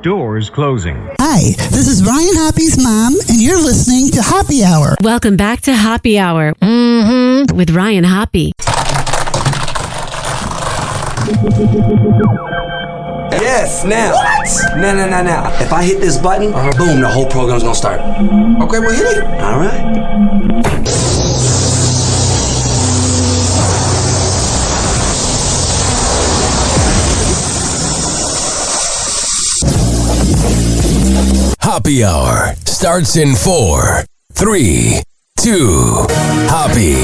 Doors closing. Hi, this is Ryan Hoppy's mom, and you're listening to Hoppy Hour. Welcome back to Hoppy Hour with Ryan Hoppe. Yes, now. What? Now. If I hit this button, boom, the whole program's gonna start. Okay, well, hit it. All right. Hoppy Hour starts in 4, 3, 2. Hoppy.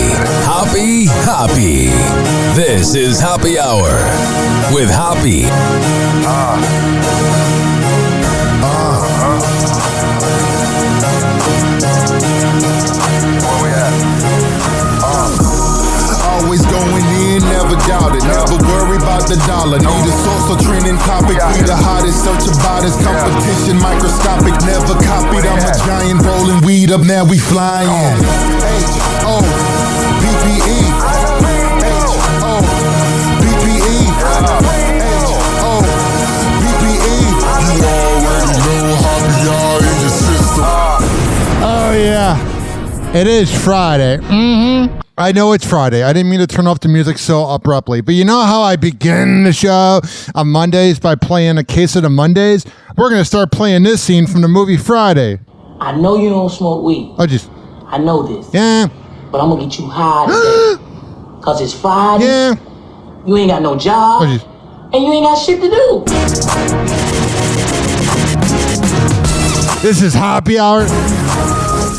This is Hoppy Hour with Hoppy. Where we at? Always going in, never doubt it. Never worry about the dollar. Need a source or trending topic. Be the hottest, search about his competition. Microscopic, never copied. I'm a giant rolling weed up, now we flying. H-O-P-P-E. H-O-P-P-E. H-O-P-P-E. You already know Hoppy Hour in your system. Oh, yeah. It is Friday. I know it's Friday. I didn't mean to turn off the music so abruptly. But you know how I begin the show on Mondays by playing a case of the Mondays? We're going to start playing this scene from the movie Friday. I know you don't smoke weed. I know this. Yeah. But I'm going to get you high today. Because it's Friday. Yeah. You ain't got no job. And you ain't got shit to do. This is Hoppy Hour.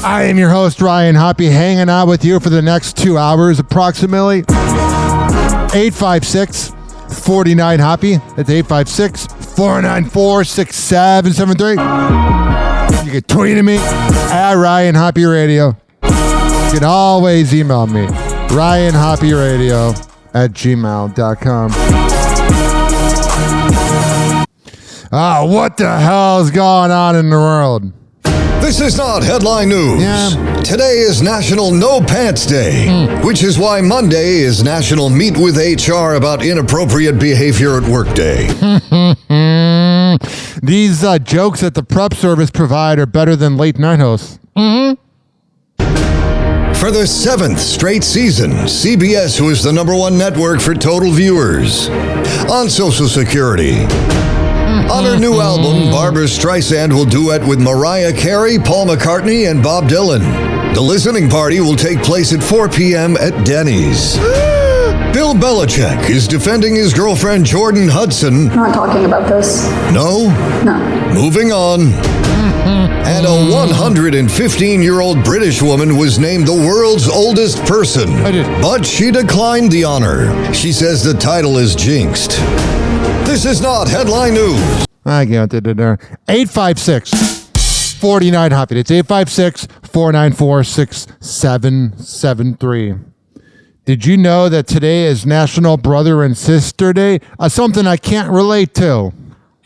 I am your host, Ryan Hoppe, hanging out with you for the next 2 hours approximately. 856-49-HOPPY. That's 856-494-6773. You can tweet at me at Ryan Hoppe Radio. You can always email me, ryanhopperadio@gmail.com. What the hell is going on in the world? This is not headline news. Yeah. Today is National No Pants Day, which is why Monday is National Meet with HR About Inappropriate Behavior at Work Day. These jokes that the prep service provide are better than late night hosts. For the 7th straight season, CBS was the #1 network for total viewers. On Social Security. On her new album, Barbra Streisand will duet with Mariah Carey, Paul McCartney, and Bob Dylan. The listening party will take place at 4 p.m. at Denny's. Bill Belichick is defending his girlfriend Jordan Hudson. Not talking about this. No? No. Moving on. And a 115-year-old British woman was named the world's oldest person. But she declined the honor. She says the title is jinxed. This is not headline news. I got it there. 856-49-HOPPY. It's 856-494-6773. Did you know that today is National Brother and Sister Day? Something I can't relate to.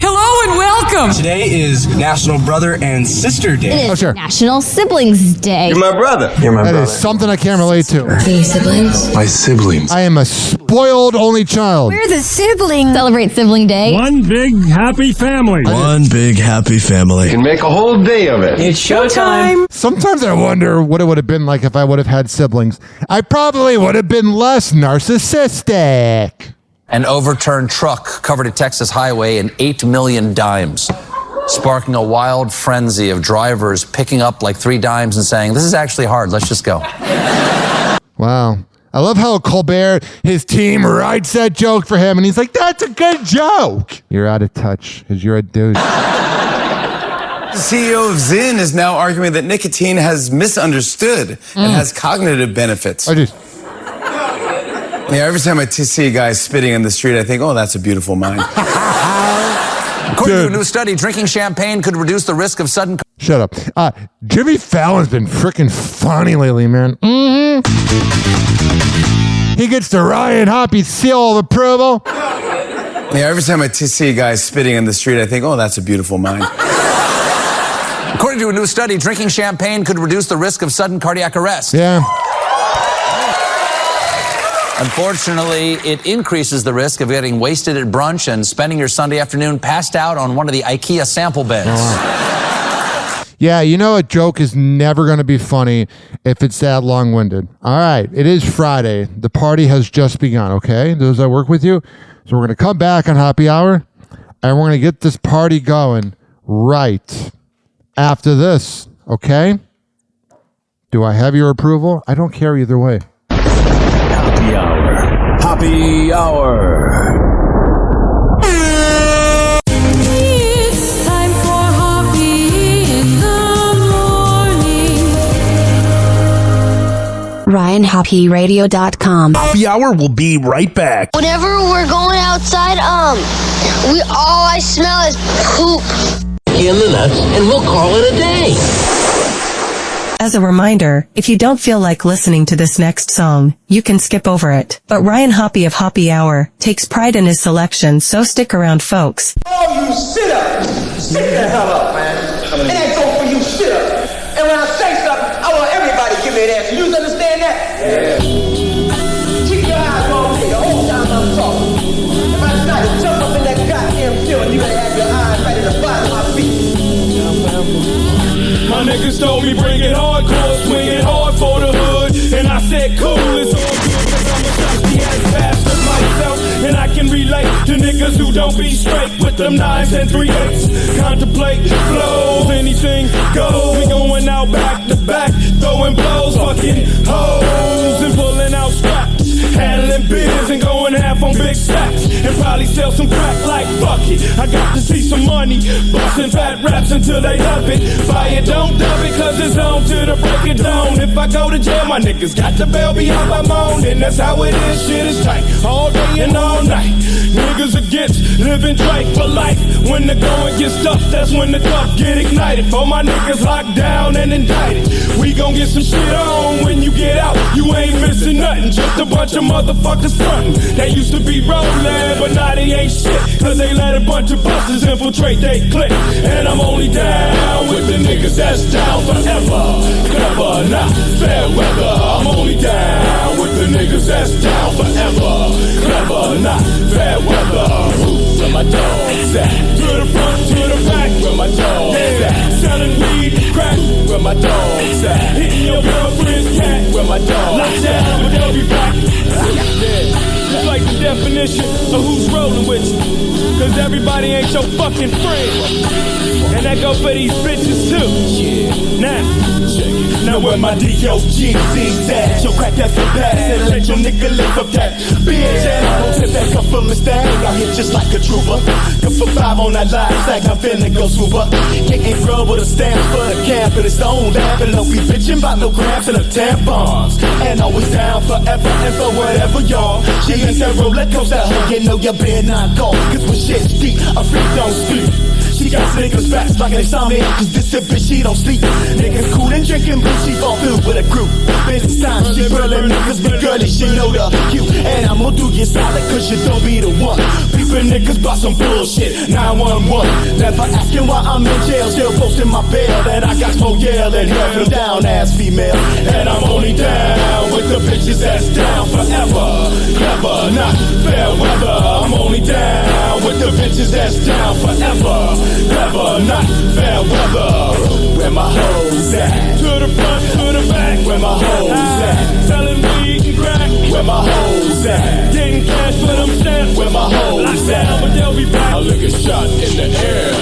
Hello and welcome! Today is National Brother and Sister Day. It is National Siblings Day. You're my brother. That is something I can't relate to. Are you siblings? My siblings. I am a spoiled only child. We're the siblings. Celebrate Sibling Day. One big happy family. One big happy family. You can make a whole day of it. It's showtime. Sometimes I wonder what it would have been like if I would have had siblings. I probably would have been less narcissistic. An overturned truck covered a Texas highway in 8 million dimes, sparking a wild frenzy of drivers picking up like 3 dimes and saying, "This is actually hard, let's just go." Wow. I love how Colbert, his team, writes that joke for him, and he's like, "That's a good joke." You're out of touch, because you're a douche. The CEO of Zyn is now arguing that nicotine has misunderstood and has cognitive benefits. Yeah, every time I see a guy spitting in the street, I think, oh, that's a beautiful mind. According to a new study, drinking champagne could reduce the risk of sudden... Shut up. Jimmy Fallon's been freaking funny lately, man. He gets the Ryan Hoppe seal of approval. Yeah, every time I see a guy spitting in the street, I think, oh, that's a beautiful mind. According to a new study, drinking champagne could reduce the risk of sudden cardiac arrest. Yeah. Unfortunately, it increases the risk of getting wasted at brunch and spending your Sunday afternoon passed out on one of the IKEA sample beds. Yeah, you know a joke is never going to be funny if it's that long-winded. All right, it is Friday. The party has just begun, okay? Does that work with you? So we're going to come back on Happy Hour, and we're going to get this party going right after this, okay? Do I have your approval? I don't care either way. Happy Hour. Happy Hour. It's time for Hoppe in the morning. RyanHappyRadio.com. Happy Hour will be right back. Whenever we're going outside, all I smell is poop. In the nuts, and we'll call it a day. As a reminder, if you don't feel like listening to this next song, you can skip over it. But Ryan Hoppe of Happy Hour takes pride in his selection, so stick around, folks. Oh, you sit up! Sit the hell up, man. It ain't go for you, sit up. And when I say something, I want everybody to give me an answer. You understand that? Yeah. Keep your eyes on me the whole time I'm talking. If I decide to jump up in that goddamn ceiling, you better have your eyes right at the bottom of my feet. My niggas told me bring it hardcore, swing it hard for the hood. And I said cool, it's all good cause I'm a thirsty ass bastard myself. And I can relate to niggas who don't be straight with them 9s and 3/8s. Contemplate flows, anything goes. We going out back to back, throwing blows, fucking hoes and pulling out straps. Handling biz and going half on big stacks. And probably sell some crack like fuck it. I got to see some money, busting fat raps until they love it. Buy it, don't dub it, cause it's on to the break of dawn. If I go to jail, my niggas got the bail me out my moan. And that's how it is, shit is tight, all day and all night. Niggas against living Drake for life. When the going gets tough, that's when the tough get ignited. For my niggas locked down and indicted, we gon' get some shit on when you get out. You ain't missing nothing, just a bunch of motherfuckers frontin'. They used to be rollin', but now they ain't shit, cause they let a bunch of busters infiltrate they clique. And I'm only down with the niggas that's down forever. Clever, not fair weather. I'm only down with the niggas that's down forever. Clever, not fair weather. Where my dogs at? To the front, to the back, where my dogs at? Selling weed and crack, where my dogs at? Hitting your girlfriend's cat, where my dogs locked down, but they'll be back. It's like the definition of who's rolling with you, cause everybody ain't your fucking friend. And that go for these bitches too. Yeah. Now, check it. Now where my D.O.G.'s at? Yo, crack that for pass and let your nigga live up that bitch. And I don't tip that cup full of stag. I hit just like a trooper. Good for 5 on that line, stack, I'm finna go swoop up. Can't rub with a stamp for the camp in its own lab. And don't be bitchin' about no grams and the tampons. And always down forever and for whatever, y'all. She ain't that roller coaster, you know you better not go. Cause when shit's deep, a freak don't sleep. She got niggas fast like they saw me, cause this a bitch, she don't sleep. Niggas cool and drinking, but she fall through with a group. Business time, she brilliant, niggas be girly, she know the cute. And I'ma do you solid, cause you don't be the one. People niggas bout some bullshit, 911. Never asking why I'm in jail, still posting my bail. And I got smoke yelling, heavy down ass female. And I'm only down with the bitches that's down forever. Clever, not fair weather. I'm only down with the bitches that's down forever. Clever, not fair weather. Where my hoes at? To the front, to the back. Where my hoes at? Selling weed and crack. Where my hoes at? Getting cash for them stamps. Where my hoes at? But they'll be back. I lick a shot in the air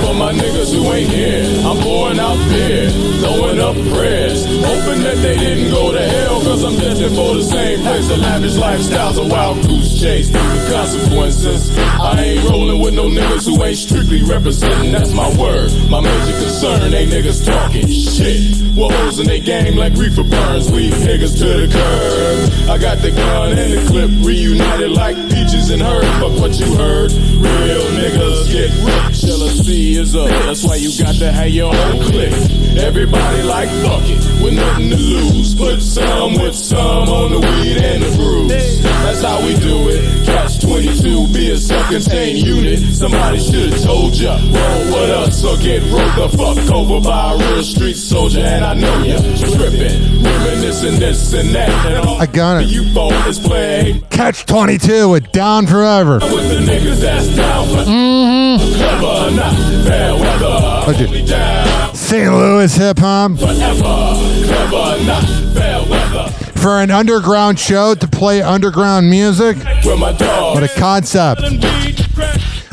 for my niggas who ain't here. I'm pouring out beer, throwing up prayers, hoping that they didn't go to hell, cause I'm destined for the same place. A lavish lifestyle's a wild goose chase. The consequences, I ain't rolling with no niggas who ain't strictly representing, that's my word. My major concern ain't niggas talking shit. Well, hoes in they game like reefer burns, leave niggas to the curb. I got the gun and the clip, reunited like peaches and herb. But what you heard, real niggas get rich. Jealousy is up, that's why you you got to have your own clique. Everybody like fuck it, with nothing to lose. Put some with some on the weed and the brews. That's how we do it. Catch 22, be a self-contained unit. Somebody should've told ya, roll with us or get rolled the fuck over by a real street soldier. And I know ya trippin', reminiscing this and that. And all I got it. you folk is playing. Catch 22 with Down Forever. With the niggas that's down for clever or not, fair weather. Hold me down. St. Louis hip hop. Forever, clever or not, fair weather. For an underground show to play underground music. What a concept.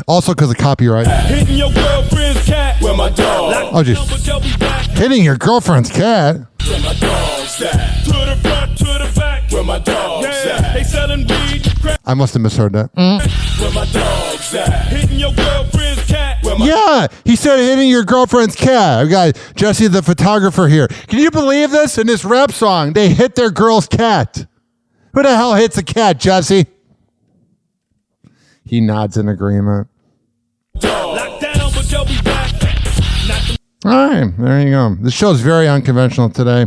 Also because of copyright. Hitting your girlfriend's cat. Where my dog? Oh, jeez. Hitting your girlfriend's cat? Where my dog's at? To the front, to the back. Where my dog's at? They selling weed. I must have misheard that. Where my dog's at? Hitting your girlfriend's cat. Yeah, he said hitting your girlfriend's cat. I got Jesse the photographer here. Can you believe this? In this rap song, they hit their girl's cat. Who the hell hits a cat, Jesse? He nods in agreement. All right, there you go. This show's very unconventional today.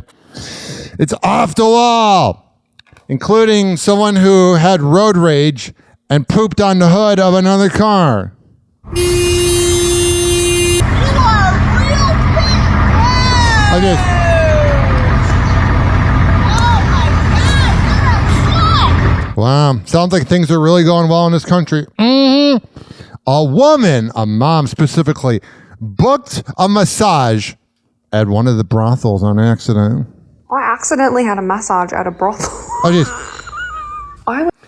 It's off the wall, including someone who had road rage and pooped on the hood of another car. Wow, sounds like things are really going well in this country. A woman, a mom specifically, booked a massage at one of the brothels on accident. I accidentally had a massage at a brothel. Oh, jeez.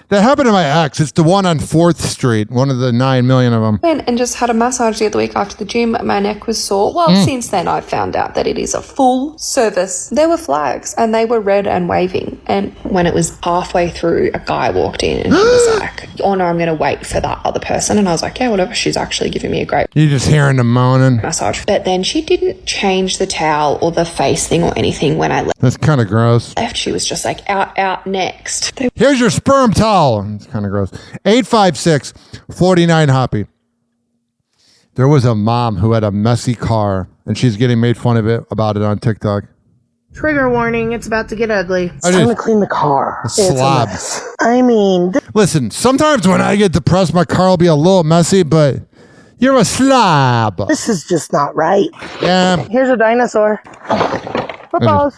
That happened to my ex. It's the one on 4th Street, one of the 9 million of them. Went and just had a massage the other week after the gym. My neck was sore. Well, since then I found out that it is a full service. There were flags and they were red and waving. And when it was halfway through, a guy walked in and he was like, oh no, I'm going to wait for that other person. And I was like, yeah, whatever. She's actually giving me a great You're just hearing them moaning. massage. But then she didn't change the towel or the face thing or anything when I left. That's kind of gross. She was just like, out, next. Here's your sperm towel. It's kind of gross. 856-49-HOPPY. There was a mom who had a messy car, and she's getting made fun of it about it on TikTok. Trigger warning, it's about to get ugly. It's time to clean the car. A slob. It's a mess. I mean... Listen, sometimes when I get depressed, my car will be a little messy, but you're a slob. This is just not right. Yeah. Here's a dinosaur. Pause.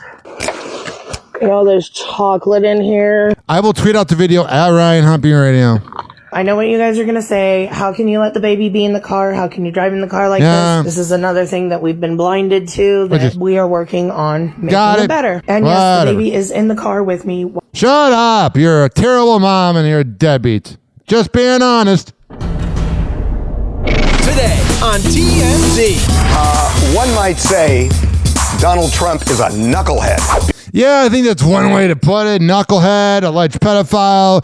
You know, there's chocolate in here. I will tweet out the video at Ryan Hoppe Radio. I know what you guys are going to say. How can you let the baby be in the car? How can you drive in the car like this? This is another thing that we've been blinded to that we are working on making it better. And yes, the baby is in the car with me. Shut up. You're a terrible mom and you're a deadbeat. Just being honest. Today on TMZ. One might say Donald Trump is a knucklehead. Yeah, I think that's one way to put it. Knucklehead, alleged pedophile,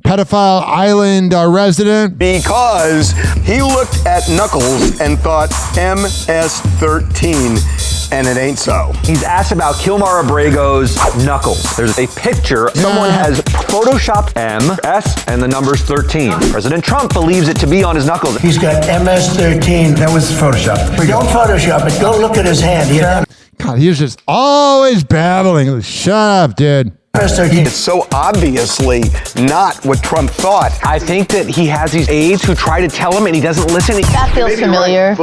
pedophile island resident. Because he looked at Knuckles and thought MS-13, and it ain't so. He's asked about Kilmar Abrego's Knuckles. There's a picture. Someone has photoshopped MS and the numbers 13. President Trump believes it to be on his knuckles. He's got MS-13. That was Photoshop. Don't Photoshop it. Don't look at his hand. God, he was just always babbling. Shut up, dude. It's so obviously not what Trump thought. I think that he has these aides who try to tell him and he doesn't listen. That feels familiar.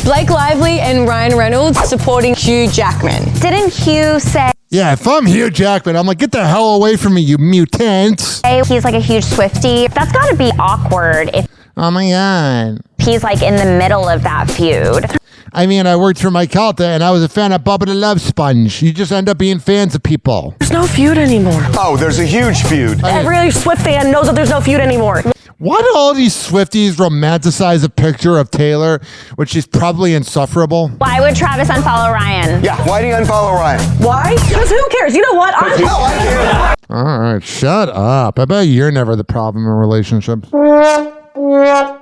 Blake Lively and Ryan Reynolds supporting Hugh Jackman. Didn't Hugh say... Yeah, if I'm Hugh Jackman, I'm like, get the hell away from me, you mutant. He's like a huge Swiftie. That's got to be awkward if... Oh my God. He's like in the middle of that feud. I mean, I worked for Mike Calta, and I was a fan of Bubba the Love Sponge. You just end up being fans of people. There's no feud anymore. Oh, there's a huge feud. Every Swift fan knows that there's no feud anymore. Why do all these Swifties romanticize a picture of Taylor, which is probably insufferable? Why would Travis unfollow Ryan? Yeah, why do you unfollow Ryan? Why? Because who cares? You know what? I care. All right, shut up. I bet you're never the problem in relationships. I care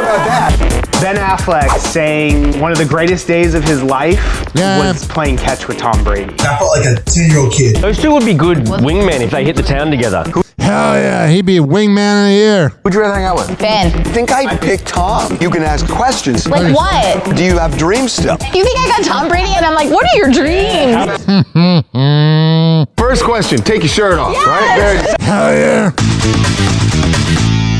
about that. Ben Affleck saying one of the greatest days of his life was playing catch with Tom Brady. I felt like a 10-year-old kid. Those two would be good wingmen if they hit the town together. Hell yeah, he'd be wingman of the year. Who'd you rather hang out with? Ben. I think I'd pick Tom. You can ask questions. Like what? Do you have dreams still? You think I got Tom Brady? And I'm like, what are your dreams? First question, take your shirt off, Yes! right? There. Hell yeah.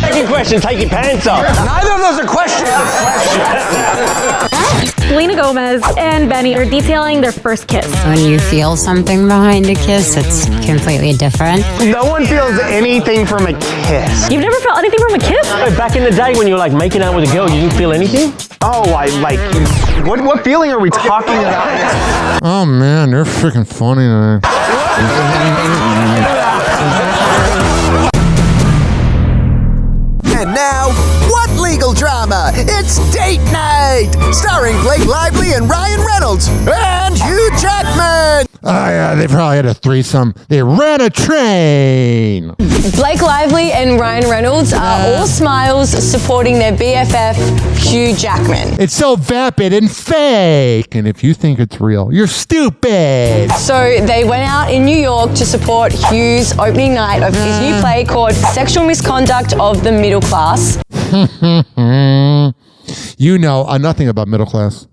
Second question, take your pants off. Neither of those are questions. Selena Gomez and Benny are detailing their first kiss. When you feel something behind a kiss, it's completely different. No one feels anything from a kiss. You've never felt anything from a kiss? Back in the day when you were like making out with a girl, you didn't feel anything? Oh, what feeling are we talking about? Oh man, they're freaking funny today. And now, what legal drama? It's Date Night! Starring Blake Lively and Ryan Reynolds and Hugh Jackman! Oh yeah, they probably had a threesome. They ran a train. Blake Lively and Ryan Reynolds are all smiles supporting their BFF, Hugh Jackman. It's so vapid and fake. And if you think it's real, you're stupid. So they went out in New York to support Hugh's opening night of his new play called Sexual Misconduct of the Middle Class. You know nothing about middle class.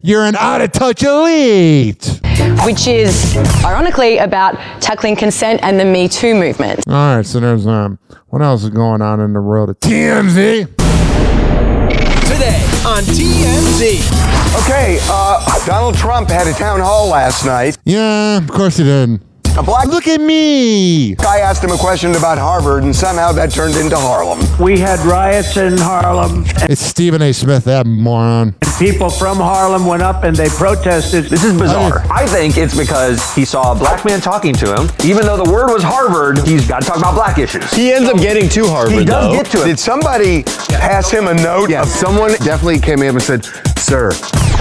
You're an out-of-touch elite. Which is, ironically, about tackling consent and the Me Too movement. All right, so there's what else is going on in the world of TMZ? Today on TMZ. Okay, Donald Trump had a town hall last night. Yeah, of course he did. A black Look at me. guy asked him a question about Harvard, and somehow that turned into Harlem. We had riots in Harlem. It's Stephen A. Smith, that moron. People from Harlem went up and they protested. This is bizarre. I think it's because he saw a black man talking to him. Even though the word was Harvard, he's got to talk about black issues. He ends up getting to Harvard, He does though. get to it. Did somebody pass him a note? Yeah, someone definitely came in and said, "Sir,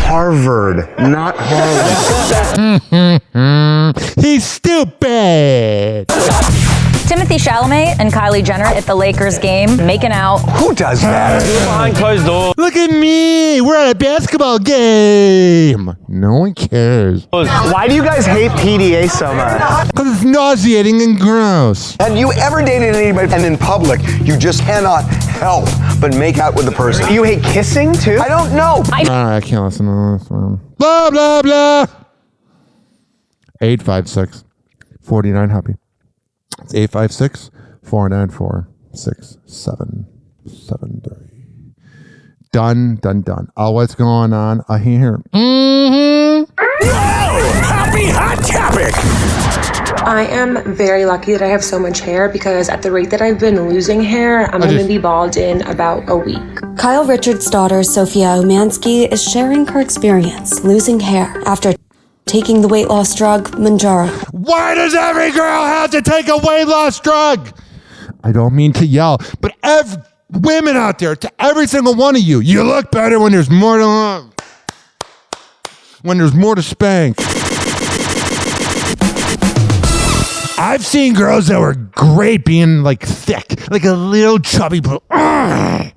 Harvard, not Harlem." He's stupid. Timothy Chalamet and Kylie Jenner at the Lakers game, making out. Who does that? Behind closed doors. Look at me. We're at a basketball game. No one cares. Why do you guys hate PDA so much? Because it's nauseating and gross. Have you ever dated anybody and in public you just cannot help but make out with the person? You hate kissing too? I don't know. All right, I can't listen to this one. Blah, blah, blah. 856-49-HOPPY. It's 856-494-6773. Done. Oh, what's going on here? Whoa! Happy Hot Topic! I am very lucky that I have so much hair because at the rate that I've been losing hair, I'm going to be bald in about a week. Kyle Richards' daughter, Sophia Omansky, is sharing her experience losing hair after taking the weight loss drug, Manjaro. Why does every girl have to take a weight loss drug? I don't mean to yell, but women out there, to every single one of you, you look better when there's more to love. When there's more to spank. I've seen girls that were great being like thick, like a little chubby, but and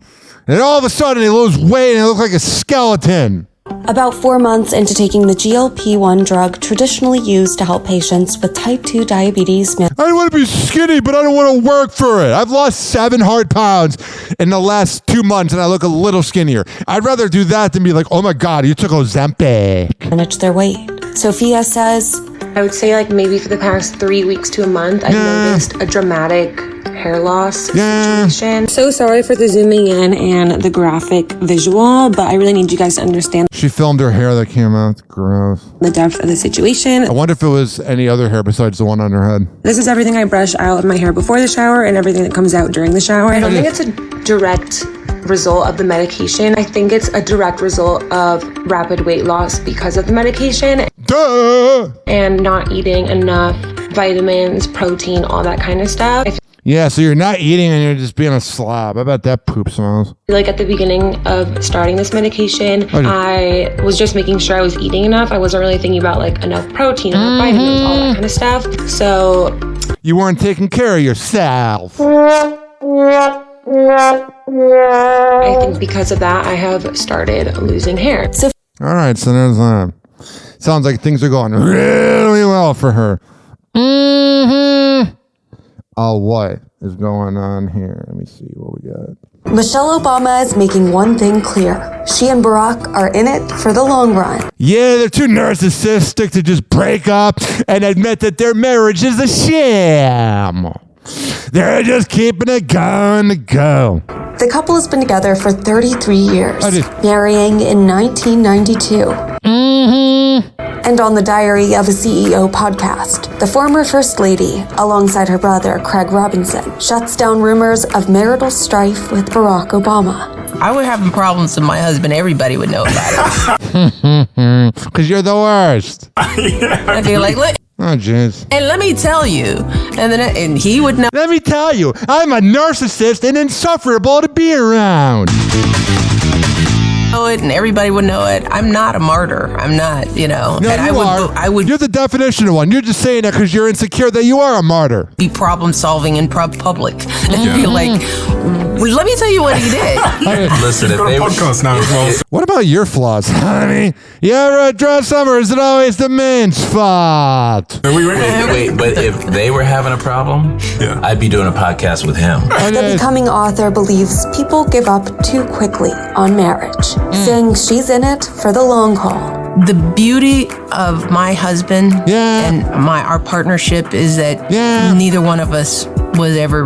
all of a sudden they lose weight and they look like a skeleton. About 4 months into taking the GLP-1 drug traditionally used to help patients with type 2 diabetes. I don't want to be skinny, but I don't want to work for it. I've lost 7 hard pounds in the last 2 months and I look a little skinnier. I'd rather do that than be like, oh my God, you took Ozempic. Manage their weight. Sophia says, I would say like maybe for the past 3 weeks to a month, I've noticed a dramatic hair loss situation. So sorry for the zooming in and the graphic visual, but I really need you guys to understand She filmed her hair that came out. It's gross. the depth of the situation. I wonder if it was any other hair besides the one on her head. This is everything I brush out of my hair before the shower and everything that comes out during the shower. I don't think it's a direct result of the medication. I think it's a direct result of rapid weight loss because of the medication. Duh! And not eating enough vitamins, protein, all that kind of stuff. Yeah, so you're not eating and you're just being a slob. I bet that poop smells. Like at the beginning of starting this medication, I was just making sure I was eating enough. I wasn't really thinking about like enough protein, enough vitamins, all that kind of stuff. So you weren't taking care of yourself. I think because of that, I have started losing hair. All right, so there's that. Sounds like things are going really well for her. Oh, what? is going on here? Let me see what we got. Michelle Obama is making one thing clear. She and Barack are in it for the long run. Yeah, they're too narcissistic to just break up and admit that their marriage is a sham. They're just keeping it going to go. The couple has been together for 33 years, marrying in 1992. And on the Diary of a CEO podcast, the former First Lady, alongside her brother, Craig Robinson, shuts down rumors of marital strife with Barack Obama. I were having problems with my husband. Everybody would know about it. Because you're the worst. I'd be like, look. Oh, jeez. And let me tell you, and he would know. Let me tell you, I'm a narcissist and insufferable to be around. Know it, and everybody would know it. I'm not a martyr. I'm not, No, and I would. You're the definition of one. You're just saying that because you're insecure that you are a martyr. Be problem solving in public, and be like, let me tell you what he did. Listen, if they What about your flaws, honey? You ever dress up, or is it always the men's fault? Wait, but if they were having a problem, I'd be doing a podcast with him. The becoming author believes people give up too quickly on marriage, saying she's in it for the long haul. The beauty of my husband and our partnership is that neither one of us was ever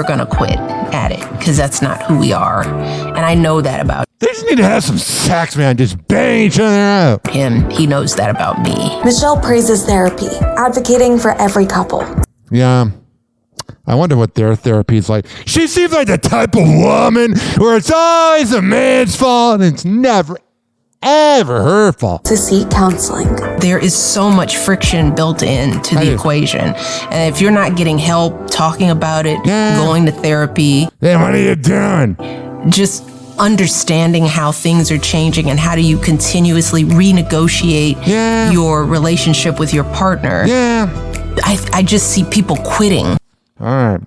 gonna quit at it, because that's not who we are, and I know that about They just need to have some sex, man. Just bang each other out. him. He knows that about me. Michelle praises therapy, advocating for every couple. Yeah. I wonder what their therapy is like. She seems like the type of woman where it's always a man's fault and it's never, ever her fault. To seek counseling. There is so much friction built into the equation. And if you're not getting help, talking about it, going to therapy. Then what are you doing? Just understanding how things are changing and how do you continuously renegotiate your relationship with your partner. I just see people quitting. All right.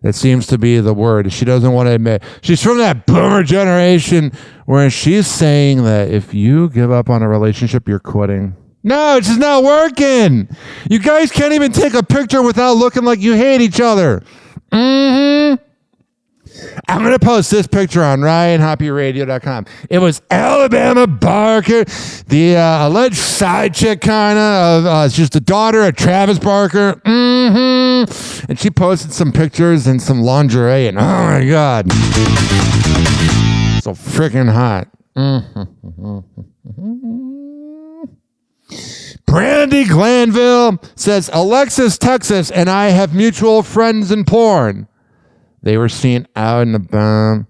That seems to be the word. She doesn't want to admit. She's from that boomer generation where she's saying that if you give up on a relationship, you're quitting. No, it's just not working. You guys can't even take a picture without looking like you hate each other. I'm going to post this picture on RyanHoppyRadio.com. It was Alabama Barker, the alleged side chick kind of, she's the daughter of Travis Barker. And she posted some pictures and some lingerie, and oh my God. So freaking hot. Brandy Glanville says, Alexis, Texas, and I have mutual friends in porn. They were seen out and about.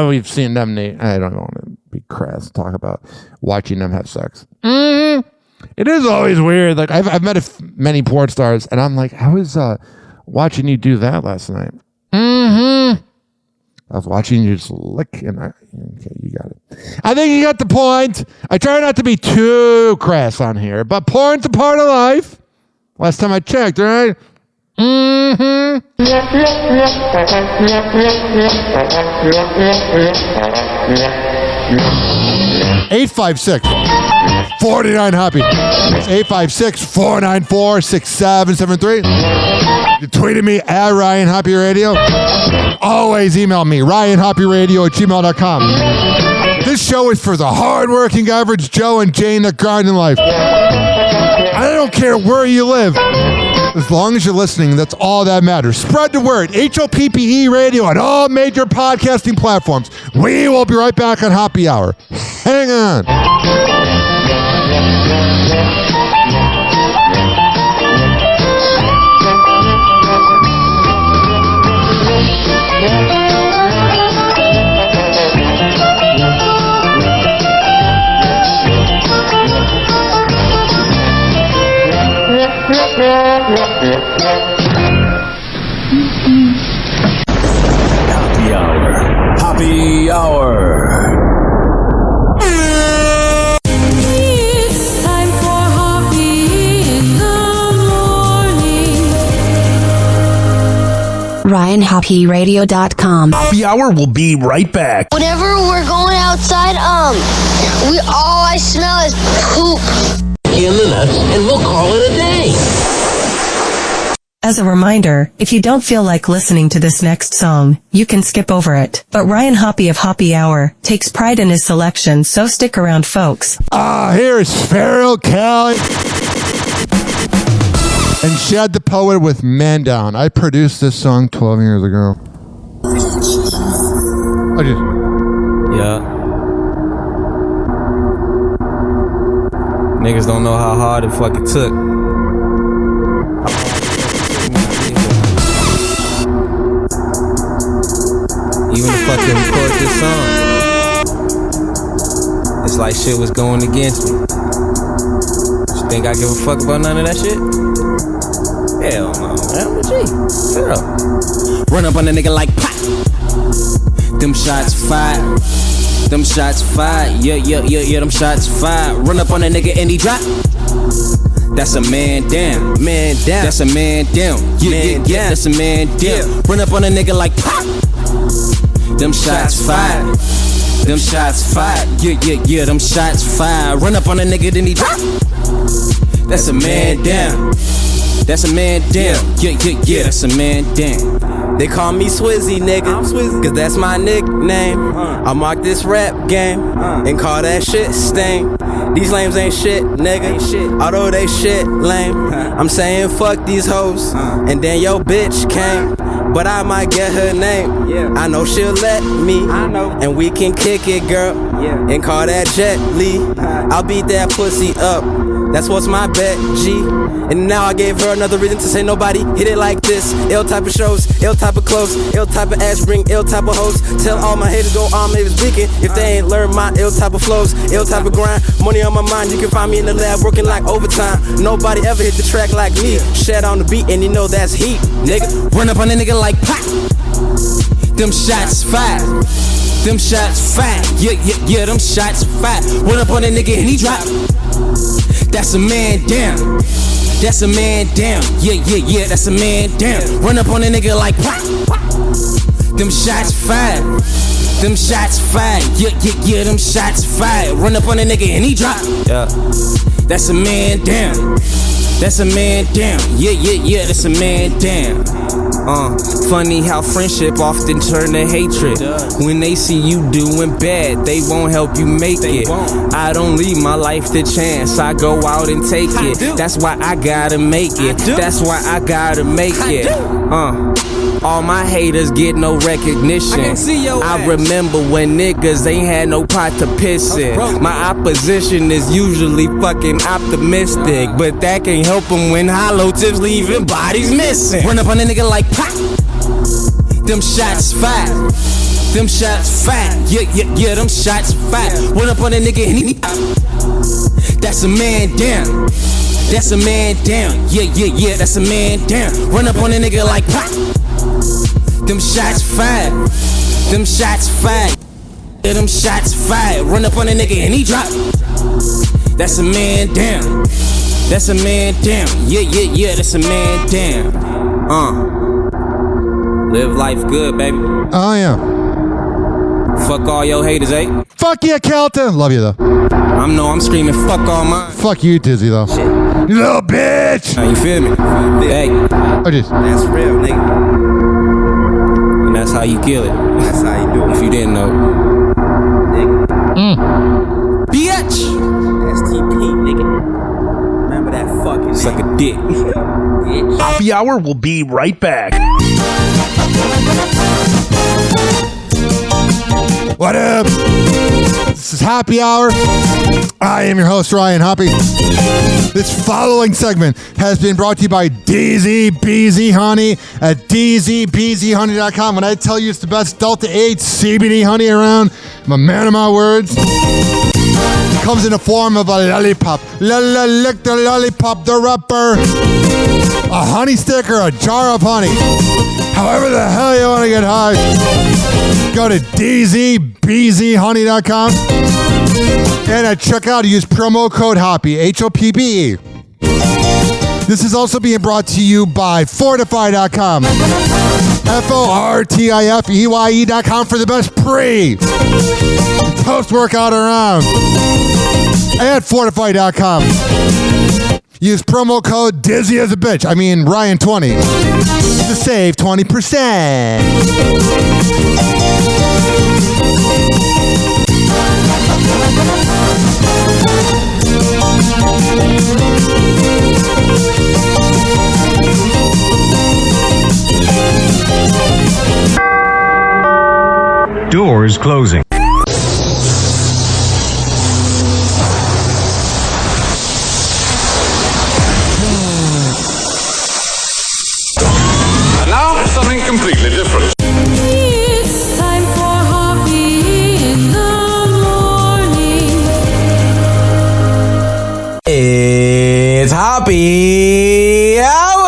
We've seen them. I don't want to be crass, talk about watching them have sex. It is always weird. Like I've met many porn stars, and I'm like, I was watching you do that last night. I was watching you just lick, and okay, you got it. I think you got the point. I try not to be too crass on here, but porn's a part of life. Last time I checked, right? 856-49-HOPPY. 856-494-6773. You tweeted me at Ryan Hoppy Radio. Always email me, RyanHoppyRadio@gmail.com. This show is for the hardworking average Joe and Jane that grind in life. I don't care where you live. As long as you're listening, that's all that matters. Spread the word. HOPPE Radio on all major podcasting platforms. We will be right back on Hoppy Hour. Hang on. Hoppy Hour. Hoppy Hour. It's time for Hoppy in the morning. RyanHoppyRadio.com. Hoppy Hour will be right back. Whenever we're going outside, all I smell is poop. In the nuts, and we'll call it a day. As a reminder, if you don't feel like listening to this next song, you can skip over it. But Ryan Hoppe of Hoppe Hour takes pride in his selection, so stick around, folks. Here's Feral Kelly and Shad the Poet with Man Down. I produced this song 12 years ago. Yeah. Niggas don't know how hard it fucking took. Even to fucking record this song, it's like shit was going against me. You think I give a fuck about none of that shit? Hell no, man. I'm a G. Girl. Run up on a nigga like pop. Them shots fired. Them shots fired. Yeah, them shots fired. Run up on a nigga and he drop. That's a man down. Man down. That's a man down. Yeah. That's a man down. Run up on a nigga like pop. Them shots fired. Them shots fired. Yeah, them shots fired. Run up on a nigga, then he drop. That's a man down. That's a man down. Yeah, that's a man down. They call me Swizzy, nigga, cause that's my nickname. I mark this rap game and call that shit stain. These lames ain't shit, nigga, although they shit lame. I'm saying fuck these hoes, and then your bitch came. But I might get her name. I know she'll let me. And we can kick it, girl, and call that Jet Li. I'll beat that pussy up. That's what's my bet, G. And now I gave her another reason to say nobody hit it like this. Ill type of shows, ill type of clothes, ill type of ass bring ill type of hoes. Tell all my haters go on haters speaking if they ain't learn my ill type of flows, ill type of grind. Money on my mind, you can find me in the lab working like overtime. Nobody ever hit the track like me. Shed on the beat and you know that's heat, nigga. Run up on a nigga like pop. Them shots fired. Them shots fired. Yeah, them shots fired. Run up on a nigga and he drop. That's a man down. That's a man down. Yeah, that's a man down. Run up on a nigga like pop. Them shots fired. Them shots fired. Yeah, them shots fired. Run up on a nigga and he drop. Yeah. That's a man down. That's a man down. Yeah, that's a man down. Funny how friendship often turn to hatred. When they see you doing bad, they won't help you make it. I don't leave my life to chance, I go out and take it. That's why I gotta make it. That's why I gotta make it. All my haters get no recognition. I remember when niggas ain't had no pot to piss in. My opposition is usually fucking optimistic, but that can't help them when hollow tips leaving bodies missing. Run up on a nigga like pop. Them shots fired. Them shots fired. Yeah, them shots fired. Run up on a nigga and he that's a man down. That's a man down. Yeah, that's a man down. Run up on a nigga like pop. Them shots fired. Them shots fired. Yeah, them shots fired. Run up on a nigga and he drop. That's a man down. That's a man down. Yeah, that's a man down. Live life good, baby. Oh, yeah. Fuck all your haters, eh? Fuck yeah, Kelton. Love you, though. I'm screaming fuck all mine. Fuck you, Dizzy, though. Shit. You little bitch. You feel me? Hey. That's real, nigga. And that's how you kill it. That's how you do it. If you didn't know. Nigga. Bitch. STP, nigga. Remember that fucking suck a dick. Hoppe Hour will be right back. What up? This is Hoppe Hour. I am your host, Ryan Hoppe. This following segment has been brought to you by DZBZ Honey at DZBZHoney.com. When I tell you it's the best Delta 8 CBD honey around, I'm a man of my words. It comes in the form of a lollipop. Lick the lollipop, the rapper. A honey stick or a jar of honey. However the hell you want to get high. Go to DZBZHoney.com and at checkout use promo code Hoppe, HOPPE. This is also being brought to you by Fortify.com, FORTIFEYE.com for the best pre post workout around, and Fortify.com. Use promo code Dizzy as a bitch. I mean, Ryan20 to save 20%. Doors closing. And now something completely different. It's time for Hoppe in the morning. It's Hoppe Hour.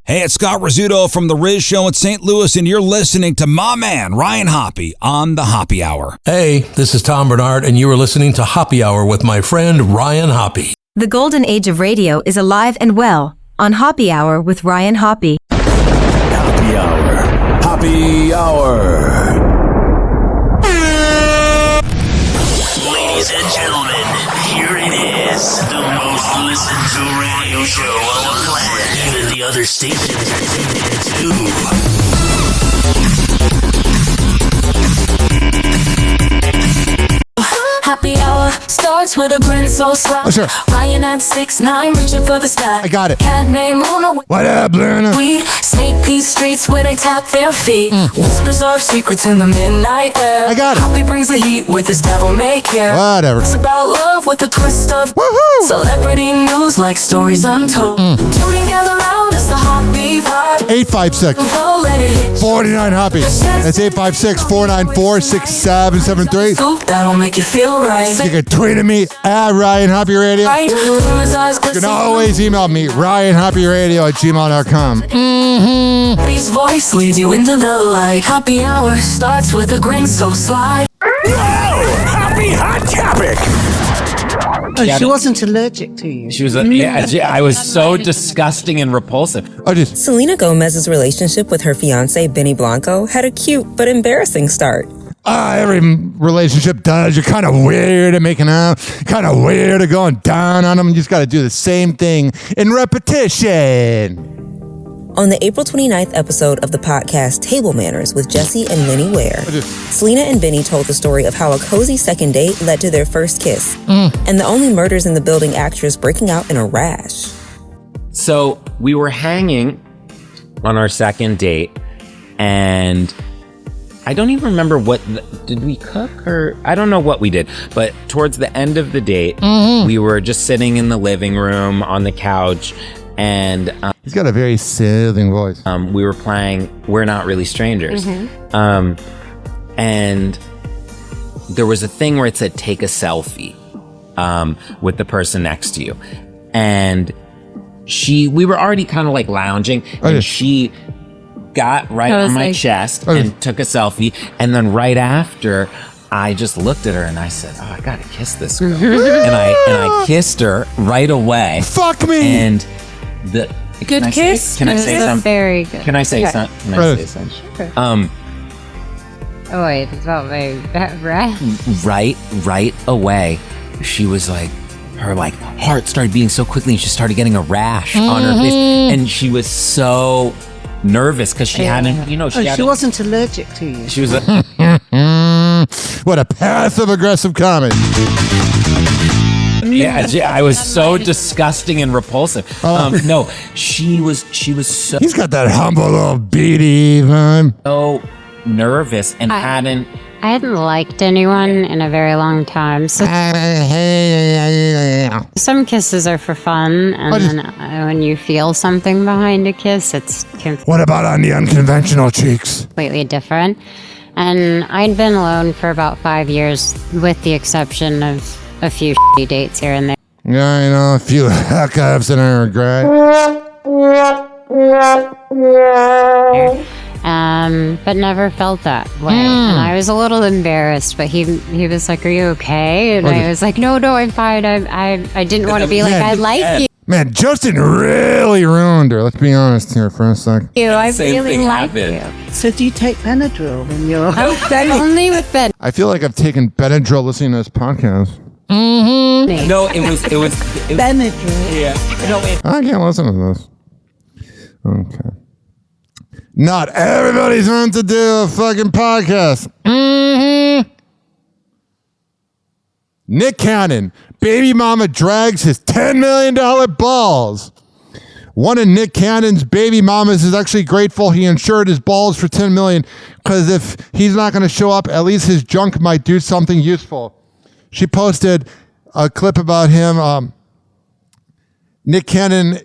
Hey, it's Scott Rizzuto from The Riz Show in St. Louis, and you're listening to my man, Ryan Hoppe, on the Hoppe Hour. Hey, this is Tom Bernard, and you are listening to Hoppe Hour with my friend Ryan Hoppe. The golden age of radio is alive and well on Hoppe Hour with Ryan Hoppe. Hoppe Hour. Hoppe Hour. Ladies and gentlemen, here it is, the most listened to radio show on the planet. Even the other stations are tuned in too. Happy hour starts with a grin so sly. Oh, sure. Ryan at 6'9", reaching for the sky. I got it. Cat named Luna. What up, Luna? We sneak these streets where they tap their feet. Whispers of secrets in the midnight air. I got it. Hoppe brings the heat with his devil may care. Whatever. It's about love with a twist of celebrity news like stories untold. Tuning gather round is the Hoppe vibe. 856 49 Hoppe. That's 856-494-6773. Scoop that'll make you feel right. You can tweet at me at Ryan Hoppe Radio. You can always email me, RyanHoppeRadio@gmail.com. His voice leads you into the light. Happy hour starts with a grin so sly. Happy hot topic. Oh, she wasn't allergic to you. She was, I was so disgusting and repulsive. Selena Gomez's relationship with her fiancé, Benny Blanco, had a cute but embarrassing start. Every relationship does. You're kind of weird at making out, kind of weird at going down on them. You just got to do the same thing in repetition. On the April 29th episode of the podcast Table Manners with Jesse and Lenny Ware, Selena and Benny told the story of how a cozy second date led to their first kiss, and the only murders in the building actress breaking out in a rash. So we were hanging on our second date, and I don't even remember did we cook or I don't know what we did, but towards the end of the date, we were just sitting in the living room on the couch, and he's got a very soothing voice. We were playing We're Not Really Strangers. And there was a thing where it said take a selfie with the person next to you. And we were already kind of like lounging, and she got right on my chest and took a selfie. And then right after, I just looked at her and I said, "Oh, I gotta kiss this girl." and I kissed her right away. Fuck me. And the good kiss. Can I say something? Very good. Can I say something? Can I say something? Sure. Oh wait, it's about my breath. Right away, she was like, her like heart started beating so quickly, and she started getting a rash on her face, and she was so nervous because she hadn't, she wasn't allergic to you. She was what a passive aggressive comment. Yeah, I was so disgusting and repulsive. No, she was so. He's got that humble little beady vibe. So nervous and I hadn't liked anyone in a very long time. So some kisses are for fun, and then when you feel something behind a kiss, it's what about on the unconventional cheeks? Completely different. And I'd been alone for about 5 years, with the exception of a few shitty dates here and there. Yeah, I know, a few hookups and I regret. But never felt that way. And I was a little embarrassed, but he was like, "Are you okay?" And I was like, "No, I'm fine. I didn't want to be like, I like you." Man, Justin really ruined her. Let's be honest here for a sec. I Same really thing like happened. you. So do you take Benadryl when you're... Only with Ben. I feel like I've taken Benadryl listening to this podcast. No, it was Benadryl. yeah. No, I can't listen to this. Okay. Not everybody's meant to do a fucking podcast. Nick Cannon, baby mama drags his $10 million balls. One of Nick Cannon's baby mamas is actually grateful he insured his balls for $10 million because if he's not going to show up, at least his junk might do something useful. She posted a clip about him, Nick Cannon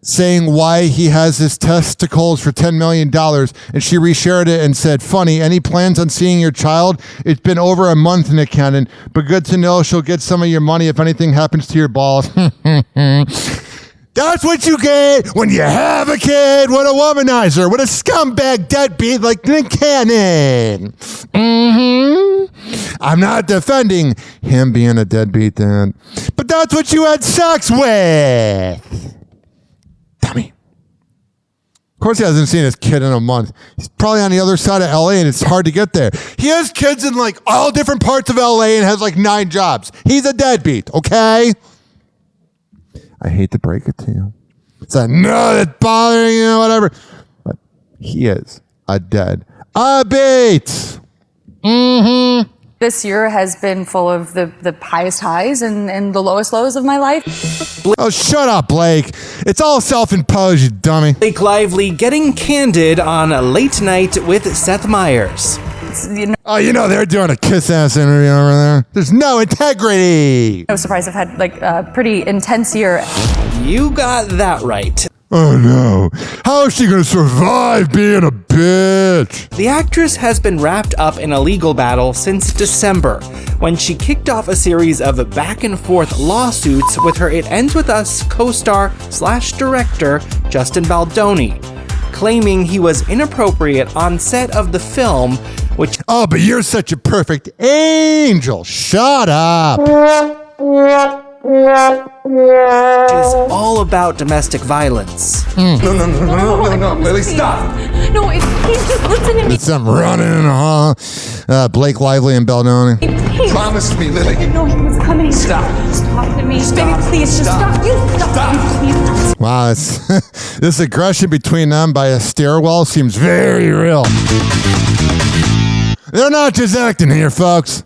saying why he has his testicles for $10 million, and she reshared it and said, funny, any plans on seeing your child? It's been over a month, Nick Cannon, but good to know she'll get some of your money if anything happens to your balls. That's what you get when you have a kid with a womanizer, with a scumbag deadbeat like Nick Cannon. I'm not defending him being a deadbeat dad, but that's what you had sex with. Dummy. Of course he hasn't seen his kid in a month. He's probably on the other side of LA and it's hard to get there. He has kids in like all different parts of LA and has like 9 jobs. He's a deadbeat, okay? I hate to break it to you. It's like, no, that's bothering you, whatever. But he is a deadbeat. This year has been full of the highest highs and the lowest lows of my life. Oh, shut up, Blake. It's all self-imposed, you dummy. Blake Lively getting candid on a Late Night with Seth Meyers. Oh, you know, they're doing a kiss-ass interview over there. There's no integrity. No surprise, I've had like a pretty intense year. You got that right. Oh, no. How is she going to survive being a bitch? The actress has been wrapped up in a legal battle since December, when she kicked off a series of back-and-forth lawsuits with her It Ends With Us co-star/director Justin Baldoni, claiming he was inappropriate on set of the film, which... Oh, but you're such a perfect angel. Shut up. is all about domestic violence. No, Lily, stop. No, he's just listening to me. It's them running in the hall. Blake Lively and Baldoni. Promise me, Lily. No, he was coming. Stop. Stop to me. Stop. Baby, please, just stop. You stop. Wow, this aggression between them by a stairwell seems very real. They're not just acting here, folks.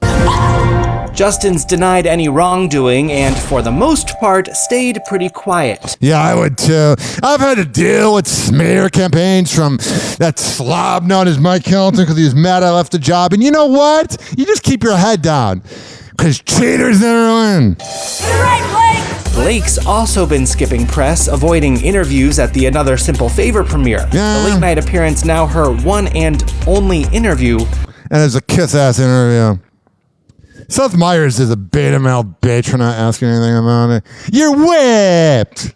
Justin's denied any wrongdoing and, for the most part, stayed pretty quiet. Yeah, I would too. I've had to deal with smear campaigns from that slob known as Mike Hilton because he was mad I left the job. And you know what? You just keep your head down because cheaters never win. You're right, Blake. Blake's also been skipping press, avoiding interviews at the Another Simple Favor premiere. Yeah. The late night appearance now her one and only interview. And it's a kiss-ass interview. Seth Meyers is a beta male bitch for not asking anything about it. You're whipped.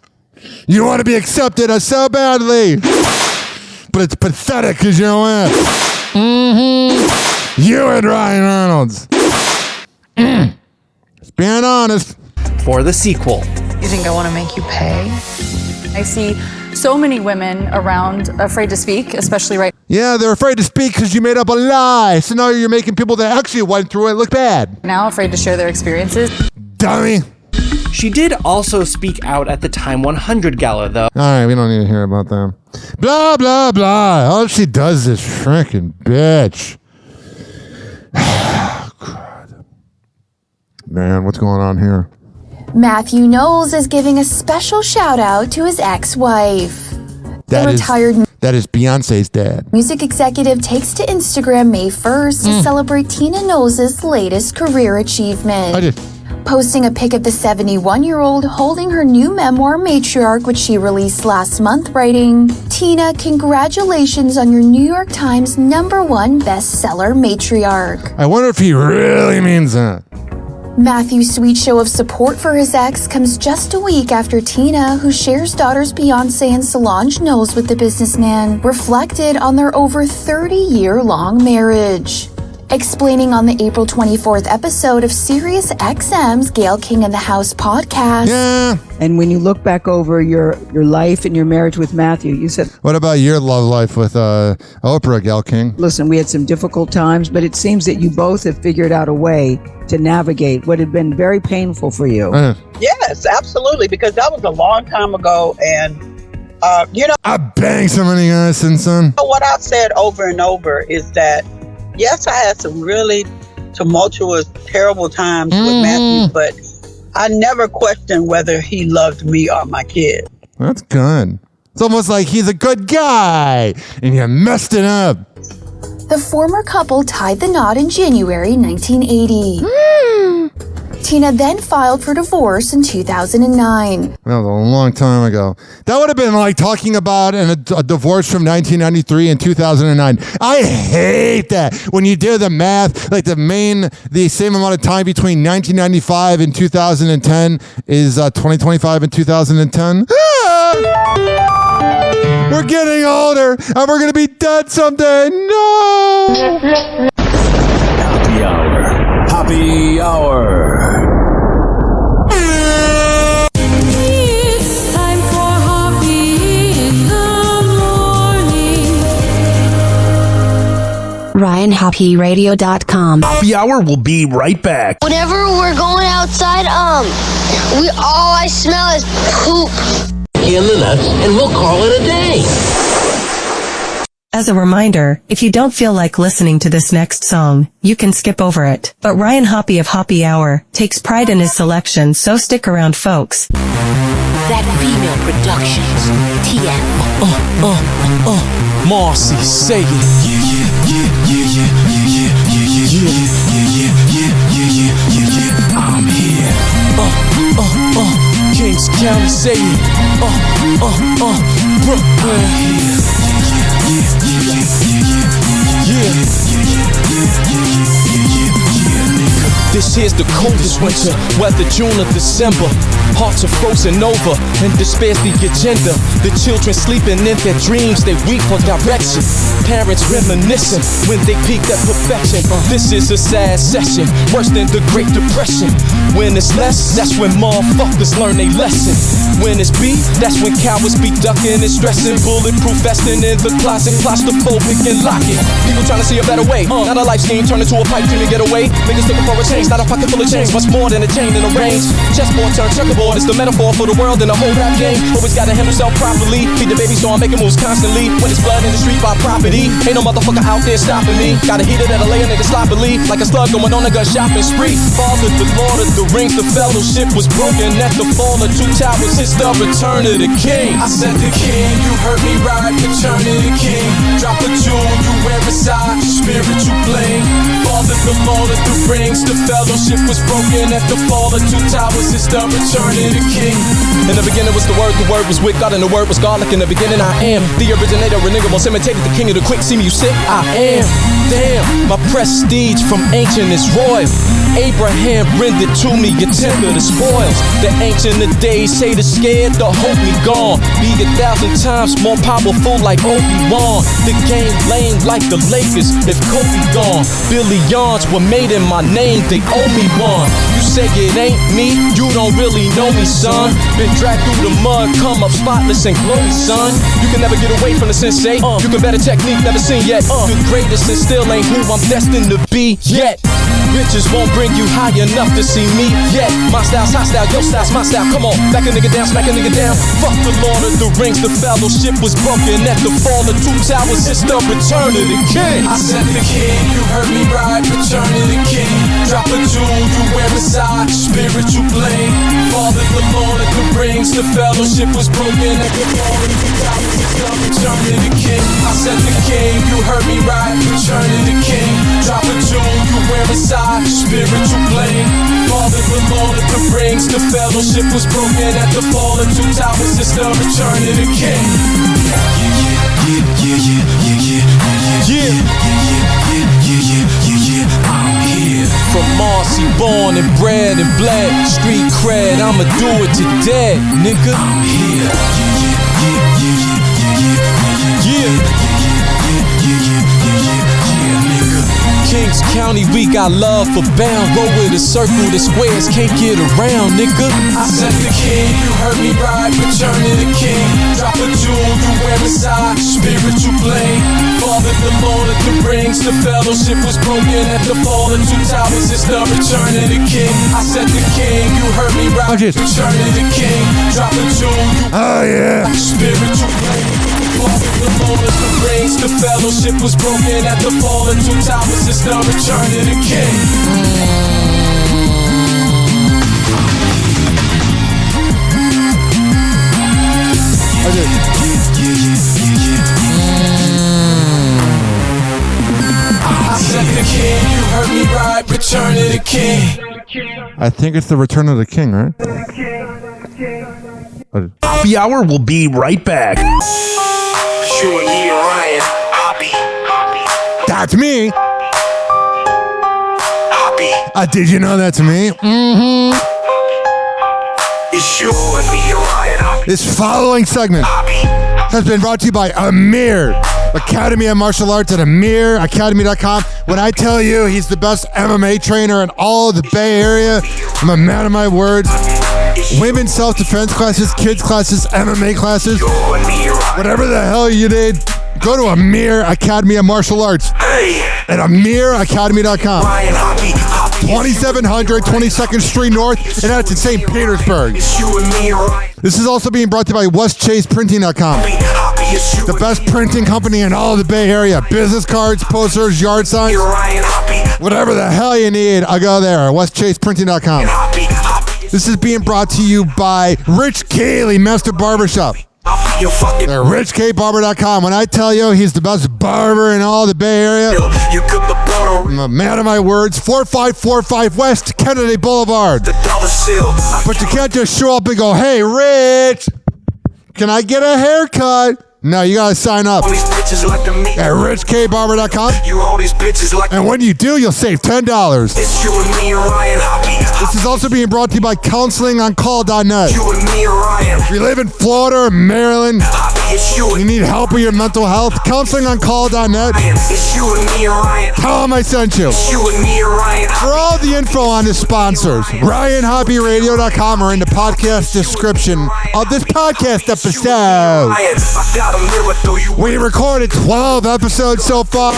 You want to be accepted so badly. But it's pathetic because you're whipped. You and Ryan Reynolds. Just being honest. For the sequel. You think I want to make you pay? I see so many women around afraid to speak, especially right Yeah, they're afraid to speak because you made up a lie. So now you're making people that actually went through it look bad. now, afraid to share their experiences. Dummy. She did also speak out at the Time 100 gala, though. All right, we don't need to hear about them. Blah, blah, blah. All she does is freaking bitch. God. Man, what's going on here? Matthew Knowles is giving a special shout out to his ex-wife. That is Beyonce's dad. Music executive takes to Instagram May 1st to celebrate Tina Knowles' latest career achievement. Posting a pic of the 71-year-old holding her new memoir Matriarch, which she released last month, writing, "Tina, congratulations on your New York Times #1 bestseller Matriarch." I wonder if he really means that. Matthew's sweet show of support for his ex comes just a week after Tina, who shares daughters Beyonce and Solange Knowles with the businessman, reflected on their over 30-year-long marriage. Explaining on the April 24th episode of Sirius XM's Gayle King in the House podcast. Yeah. And when you look back over your life and your marriage with Matthew, you said, what about your love life with Oprah, Gayle King? Listen, we had some difficult times, but it seems that you both have figured out a way to navigate what had been very painful for you. Yes, absolutely, because that was a long time ago, and I banged so many guys since then. What I've said over and over is that yes, I had some really tumultuous, terrible times with Matthew, but I never questioned whether he loved me or my kid. That's good. It's almost like he's a good guy and you messed it up. The former couple tied the knot in January 1980. Tina then filed for divorce in 2009. That was a long time ago. That would have been like talking about a divorce from 1993 and 2009. I hate that. When you do the math, like the same amount of time between 1995 and 2010 is 2025 and 2010. We're getting older and we're going to be dead someday. No! Happy Hour. Happy Hour. It's time for Hoppe in the morning. RyanHoppeRadio.com. Happy Hour will be right back. Whenever we're going outside, all I smell is poop. In the nuts, and we'll call it a day. As a reminder, if you don't feel like listening to this next song, you can skip over it. But Ryan Hoppe of Hoppe Hour takes pride in his selection, so stick around, folks. That female productions. TM. Marcy, say it. Yeah. I'm here. Kings County, say it. Brooklyn. This here's the coldest winter, weather June or December. Hearts are frozen over, and despair's the agenda. The children sleeping in their dreams, they weep for direction. Parents reminiscing when they peaked at perfection. This is a sad session, worse than the Great Depression. When it's less, that's when motherfuckers learn they lesson. When it's beef, that's when cowards be ducking and stressing. Bulletproof vesting in the closet, claustrophobic and locking. People trying to see a better way, not a life scheme turned into a pipe dream to get away. Niggas looking for a change, not a pocket full of change. Much more than a chain in a range. Chessboard turned checkerboard is the metaphor for the world and the whole rap game. Always gotta handle himself properly. Feed the baby so I'm making moves constantly. When it's blood in the street, by property. Ain't no motherfucker out there stopping me. Got a heater that'll lay a nigga sloppily. Like a slug going on a gun shopping spree. Father, the Lord of the Rings, the fellowship was broken at the fall of two towers. It's the return of the king. I said the king, you heard me right, return of the king. Drop a jewel, you wear inside, spiritual bling. Father, the Lord of the Rings, the fellowship was broken at the fall of two towers. It's the return of the king. In the beginning was the word was with God, and the word was God. Like in the beginning I am the originator, enigma, imitated the king of the quick. See me, you sick? I am. Damn, my prestige from ancient is royal. Abraham rendered to me a tenth of the spoils. The ancient of days say the scared, the hope me gone. Be 1,000 times more powerful like Obi-Wan. The game lame like the Lakers if Kobe gone. Billions were made in my name, they owe me one. You say it ain't me, you don't really know me, son. Been dragged through the mud, come up spotless and glowy, son. You can never get away from the sensei. You can better technique, never seen yet. The greatest and still ain't who I'm destined to be yet. Riches won't bring you high enough to see me yet. My style's hot style, your style's my style. Come on, back a nigga down, smack a nigga down. Fuck the Lord of the Rings, the fellowship was broken at the fall of two towers. It's the return of the king. I said the king, you heard me right, return of the king. Drop a jewel, you wear inside, spiritual bling. Father, the Lord of the Rings, the fellowship was broken at the fall of two towers. It's the return of the king. I said the king, you heard me right, return of the king. Drop a jewel, you wear inside, spiritual bling. Father, the Lord of the Rings, the fellowship was broken at the fall of two towers. It's the return of the king. I'm here. From Marcy, born and bred and bled. Street cred, I'ma do it to dead, nigga. I'm here. Kings County, we got love for bound. Roll with a circle, the squares can't get around, nigga. I said the king, you heard me right, return to the king. Drop a jewel, you wear inside, spiritual blame. Father, the Lord of the rings, the fellowship was broken at the fall of two towers. It's the return of the king. I said the king, you heard me right, return to the king. Drop a jewel, you spiritual blame. Father, the Lord of the rings, the fellowship was broken at the fall of two towers. It's the return of the king. I said the king, you heard me right, return of the king. I think it's the Return of the King, right? Happy Hour will be right back. Sure, me and Ryan, Hoppe. That's me. Hoppe. Did you know that's me? Mm-hmm. It's you and me and Ryan, Hoppe. This following segment has been brought to you by Amir, Academy of Martial Arts at AmirAcademy.com. When I tell you he's the best MMA trainer in all the Bay Area, I'm a man of my words. Women's self-defense classes, kids classes, MMA classes, whatever the hell you need, go to Amir Academy of Martial Arts at AmirAcademy.com. 2700 22nd Street North, and that's in St. Petersburg. This is also being brought to you by WestChasePrinting.com, the best printing company in all of the Bay Area. Business cards, posters, yard signs, whatever the hell you need, I go there. WestChasePrinting.com. This is being brought to you by Rich Cayley, Master Barbershop. They're RichKBarber.com. When I tell you he's the best barber in all the Bay Area, I'm a man of my words. 4545 West Kennedy Boulevard. But you can't just show up and go, hey, Rich, can I get a haircut? No, you gotta sign up at RichKBarber.com. And when you do, you'll save $10. This is also being brought to you by CounselingOnCall.net. If you live in Florida or Maryland, you need help with your mental health, CounselingOnCall.net. Tell them I sent you. For all the info on the sponsors, RyanHoppyRadio.com or in the podcast description of this podcast episode. We recorded 12 episodes so far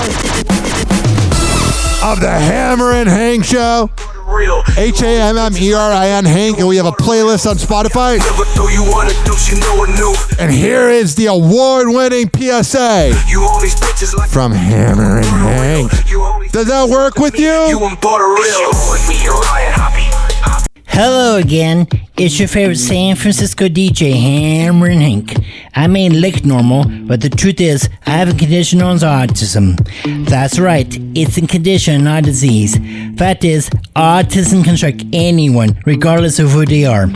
of the Hammer and Hank Show. HAMMERIN Hank, and we have a playlist on Spotify. And here is the award-winning PSA from Hammer and Hank. Does that work with you? Hello again, it's your favorite San Francisco DJ, Hammer and Hank. I may look normal, but the truth is, I have a condition known as autism. That's right, it's a condition, not a disease. Fact is, autism can strike anyone, regardless of who they are.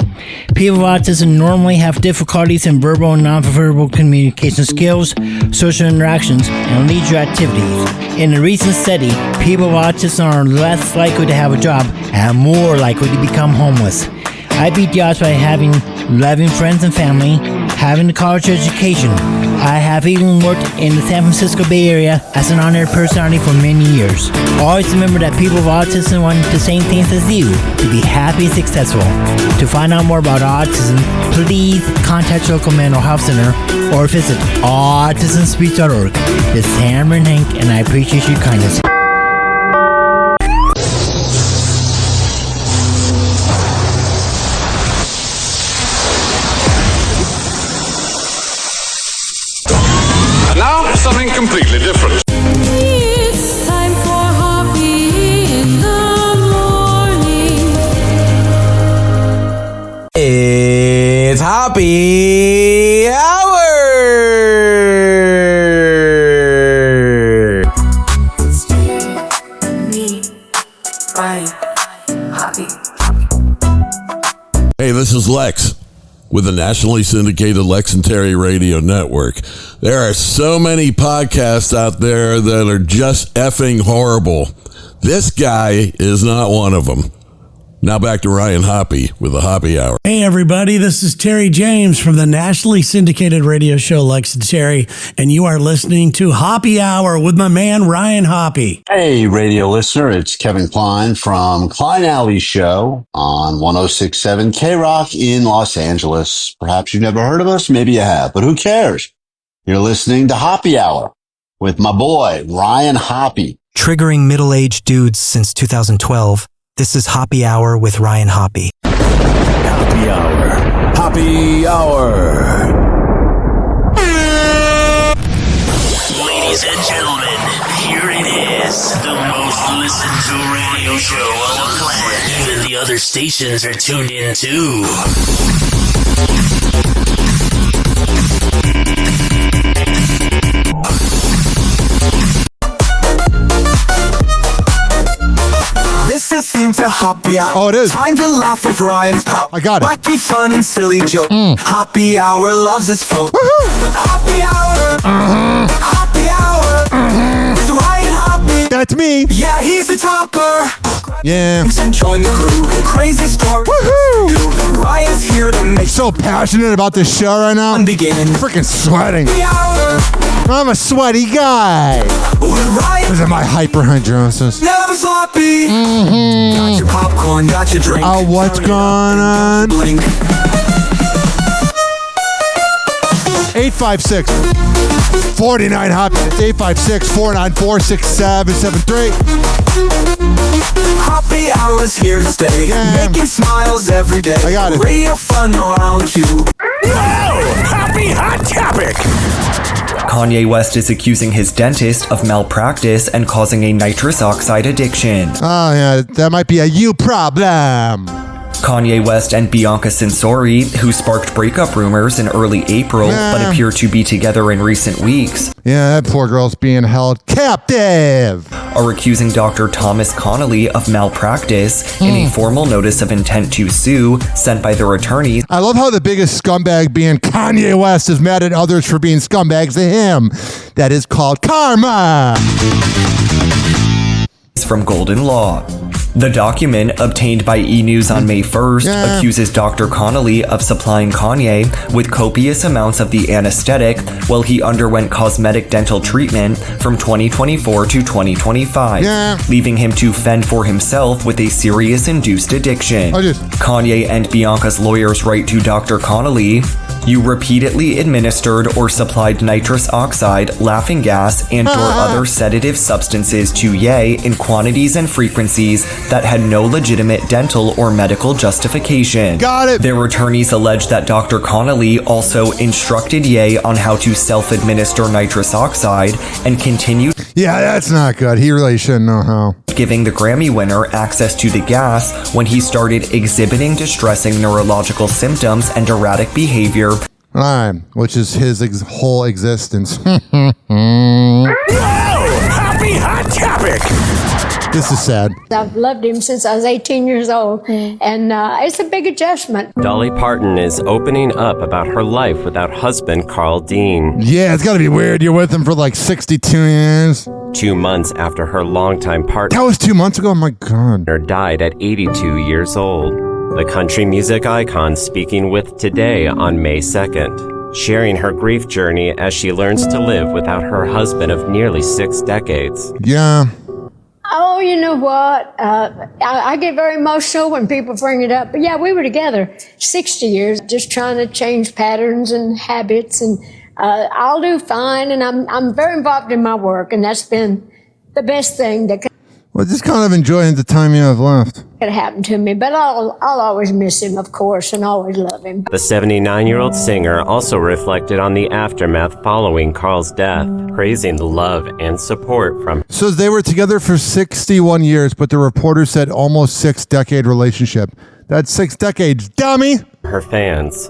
People with autism normally have difficulties in verbal and non-verbal communication skills, social interactions, and leisure activities. In a recent study, people with autism are less likely to have a job and more likely to become homeless. I beat the odds by having loving friends and family, having a college education. I have even worked in the San Francisco Bay Area as an honored personality for many years. Always remember that people with autism want the same things as you, to be happy and successful. To find out more about autism, please contact your local mental health center or visit autismspeech.org. This is Hammer and Hank, and I appreciate your kindness. Now, something completely different. It's time for Hoppe in the morning. It's Hoppe Hour. Me, Ryan, Hoppe. Hey, this is Lex with the nationally syndicated Lex and Terry Radio Network. There are so many podcasts out there that are just effing horrible. This guy is not one of them. Now back to Ryan Hoppe with the Hoppe Hour. Hey everybody, this is Terry James from the nationally syndicated radio show Lex and Terry, and you are listening to Hoppe Hour with my man Ryan Hoppe. Hey radio listener, it's Kevin Klein from Klein Alley Show on 106.7 K-Rock in Los Angeles. Perhaps you've never heard of us, maybe you have, but who cares? You're listening to Hoppe Hour with my boy Ryan Hoppe. Triggering middle-aged dudes since 2012. This is Hoppe Hour with Ryan Hoppe. Hoppe Hour. Hoppe Hour. Ladies and gentlemen, here it is. The most listened to radio show on the planet. Even the other stations are tuned in too. This is theme to Hoppe Hour. Oh, it is. Time to laugh with Ryan's pal. I got it. Wacky, fun, and silly joke. Hoppe Hour loves its folk. Hoppe Hour. Hoppe Hour. With Ryan Hoppe. That's me. Yeah, he's the topper. Yeah. And join the crew. Crazy story. Woohoo! Ryan's here to make so passionate about this show right now. I'm freaking sweating. I'm a sweaty guy. Because of my hyperhidrosis. Never sloppy. Got your popcorn, got your drink. Oh, what's going on? 856 49 Hoppe. 856 494 6773. Hoppe Hour's here to stay. Yeah. Making smiles every day. I got it. Radio fun around you. Whoa! Happy hot topic! Kanye West is accusing his dentist of malpractice and causing a nitrous oxide addiction. Oh, yeah, that might be a you problem. Kanye West and Bianca Censori, who sparked breakup rumors in early April but appear to be together in recent weeks. Yeah, that poor girl's being held captive. Are accusing Dr. Thomas Connolly of malpractice in a formal notice of intent to sue sent by their attorneys. I love how the biggest scumbag being Kanye West is mad at others for being scumbags to him. That is called karma. From Golden Law. The document, obtained by E! News on May 1st, accuses Dr. Connolly of supplying Kanye with copious amounts of the anesthetic while he underwent cosmetic dental treatment from 2024 to 2025, leaving him to fend for himself with a serious induced addiction. Kanye and Bianca's lawyers write to Dr. Connolly, "You repeatedly administered or supplied nitrous oxide, laughing gas, and or other sedative substances to Ye in quantities and frequencies that had no legitimate dental or medical justification." Got it. Their attorneys allege that Dr. Connolly also instructed Ye on how to self-administer nitrous oxide and continued that's not good. He really shouldn't know how. Giving the Grammy winner access to the gas when he started exhibiting distressing neurological symptoms and erratic behavior. Which is his whole existence. Whoa! Happy hot topic! This is sad. I've loved him since I was 18 years old, and it's a big adjustment. Dolly Parton is opening up about her life without husband Carl Dean. Yeah, it's got to be weird. You're with him for like 62 years. 2 months after her longtime partner. That was 2 months ago? Oh my God. Died at 82 years old. The country music icon speaking with Today on May 2nd, sharing her grief journey as she learns to live without her husband of nearly 6 decades. Yeah. Oh, you know what? I get very emotional when people bring it up. But yeah, we were together 60 years, just trying to change patterns and habits. And I'll do fine. And I'm very involved in my work. And that's been the best thing that Well, just kind of enjoying the time you have left. could happen to me. But I'll always miss him, of course, and always love him. The 79-year-old singer also reflected on the aftermath following Carl's death, praising the love and support from. So they were together for 61 years, but the reporter said almost 6-decade relationship. That's 6 decades, dummy! Her fans.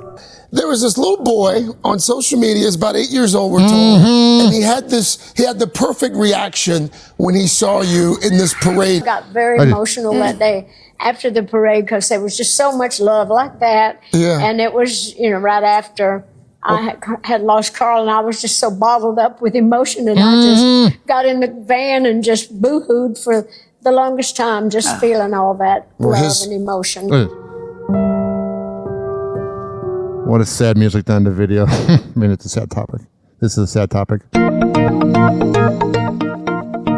There was this little boy on social media, he's about 8 years old, we're told, and he had the perfect reaction when he saw you in this parade. I got very emotional that day after the parade because there was just so much love like that. Yeah. And it was, right after I had lost Carl, and I was just so bottled up with emotion, and I just got in the van and just boo-hooed for the longest time, just feeling all that love and emotion. What a sad music to end the video. I mean, it's a sad topic. This is a sad topic.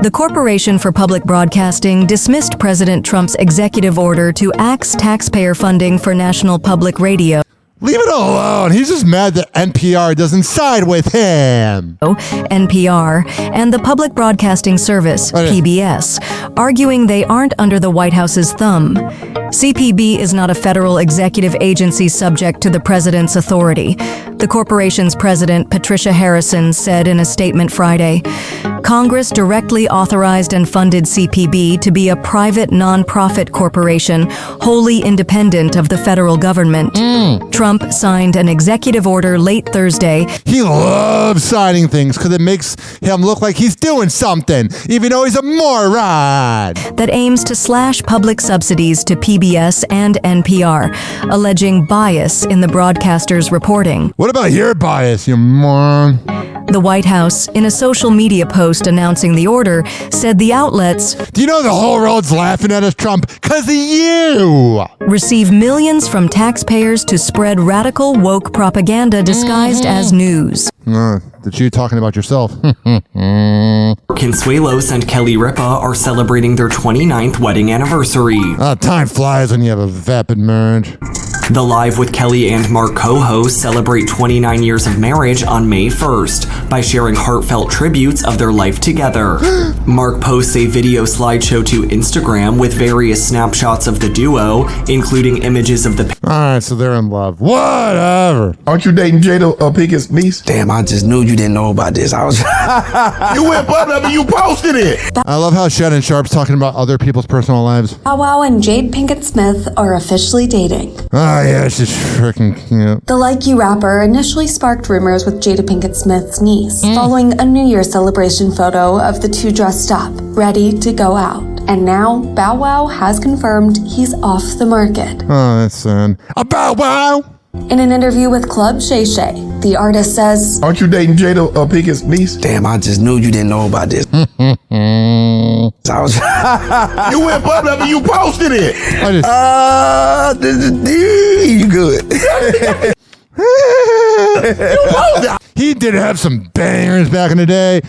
The Corporation for Public Broadcasting dismissed President Trump's executive order to axe taxpayer funding for National Public Radio. Leave it alone. He's just mad that NPR doesn't side with him. NPR and the Public Broadcasting Service, PBS, arguing they aren't under the White House's thumb. CPB is not a federal executive agency subject to the president's authority. The corporation's president, Patricia Harrison, said in a statement Friday, Congress directly authorized and funded CPB to be a private nonprofit corporation wholly independent of the federal government. Trump signed an executive order late Thursday. He loves signing things because it makes him look like he's doing something, even though he's a moron. That aims to slash public subsidies to PBS and NPR, alleging bias in the broadcasters' reporting. What about your bias, you moron? The White House, in a social media post announcing the order, said the outlets, do you know the whole world's laughing at us, Trump? Because of you! Receive millions from taxpayers to spread radical woke propaganda disguised as news. That's you talking about yourself. Consuelos and Kelly Ripa are celebrating their 29th wedding anniversary. Time flies when you have a vapid marriage. The Live with Kelly and Mark co-hosts celebrate 29 years of marriage on May 1st by sharing heartfelt tributes of their life together. Mark posts a video slideshow to Instagram with various snapshots of the duo, including images of the... Alright, so they're in love. Whatever. Aren't you dating Jada Pinkett's niece? Damn, I just knew you didn't know about this. I was... You went public and you posted it. I love how Shannon Sharp's talking about other people's personal lives. Bow Wow and Jade Pinkett Smith are officially dating. Oh yeah, she's freaking cute. The Like You rapper initially sparked rumors with Jada Pinkett Smith's niece, following a New Year's celebration photo of the two dressed up, ready to go out. And now, Bow Wow has confirmed he's off the market. Oh, that's sad. A Bow Wow! In an interview with Club Shay Shay, the artist says, Aren't you dating Jada Pinkett's niece? Damn, I just knew you didn't know about this. I was... You went public and you posted it. You good. He did have some bangers back in the day.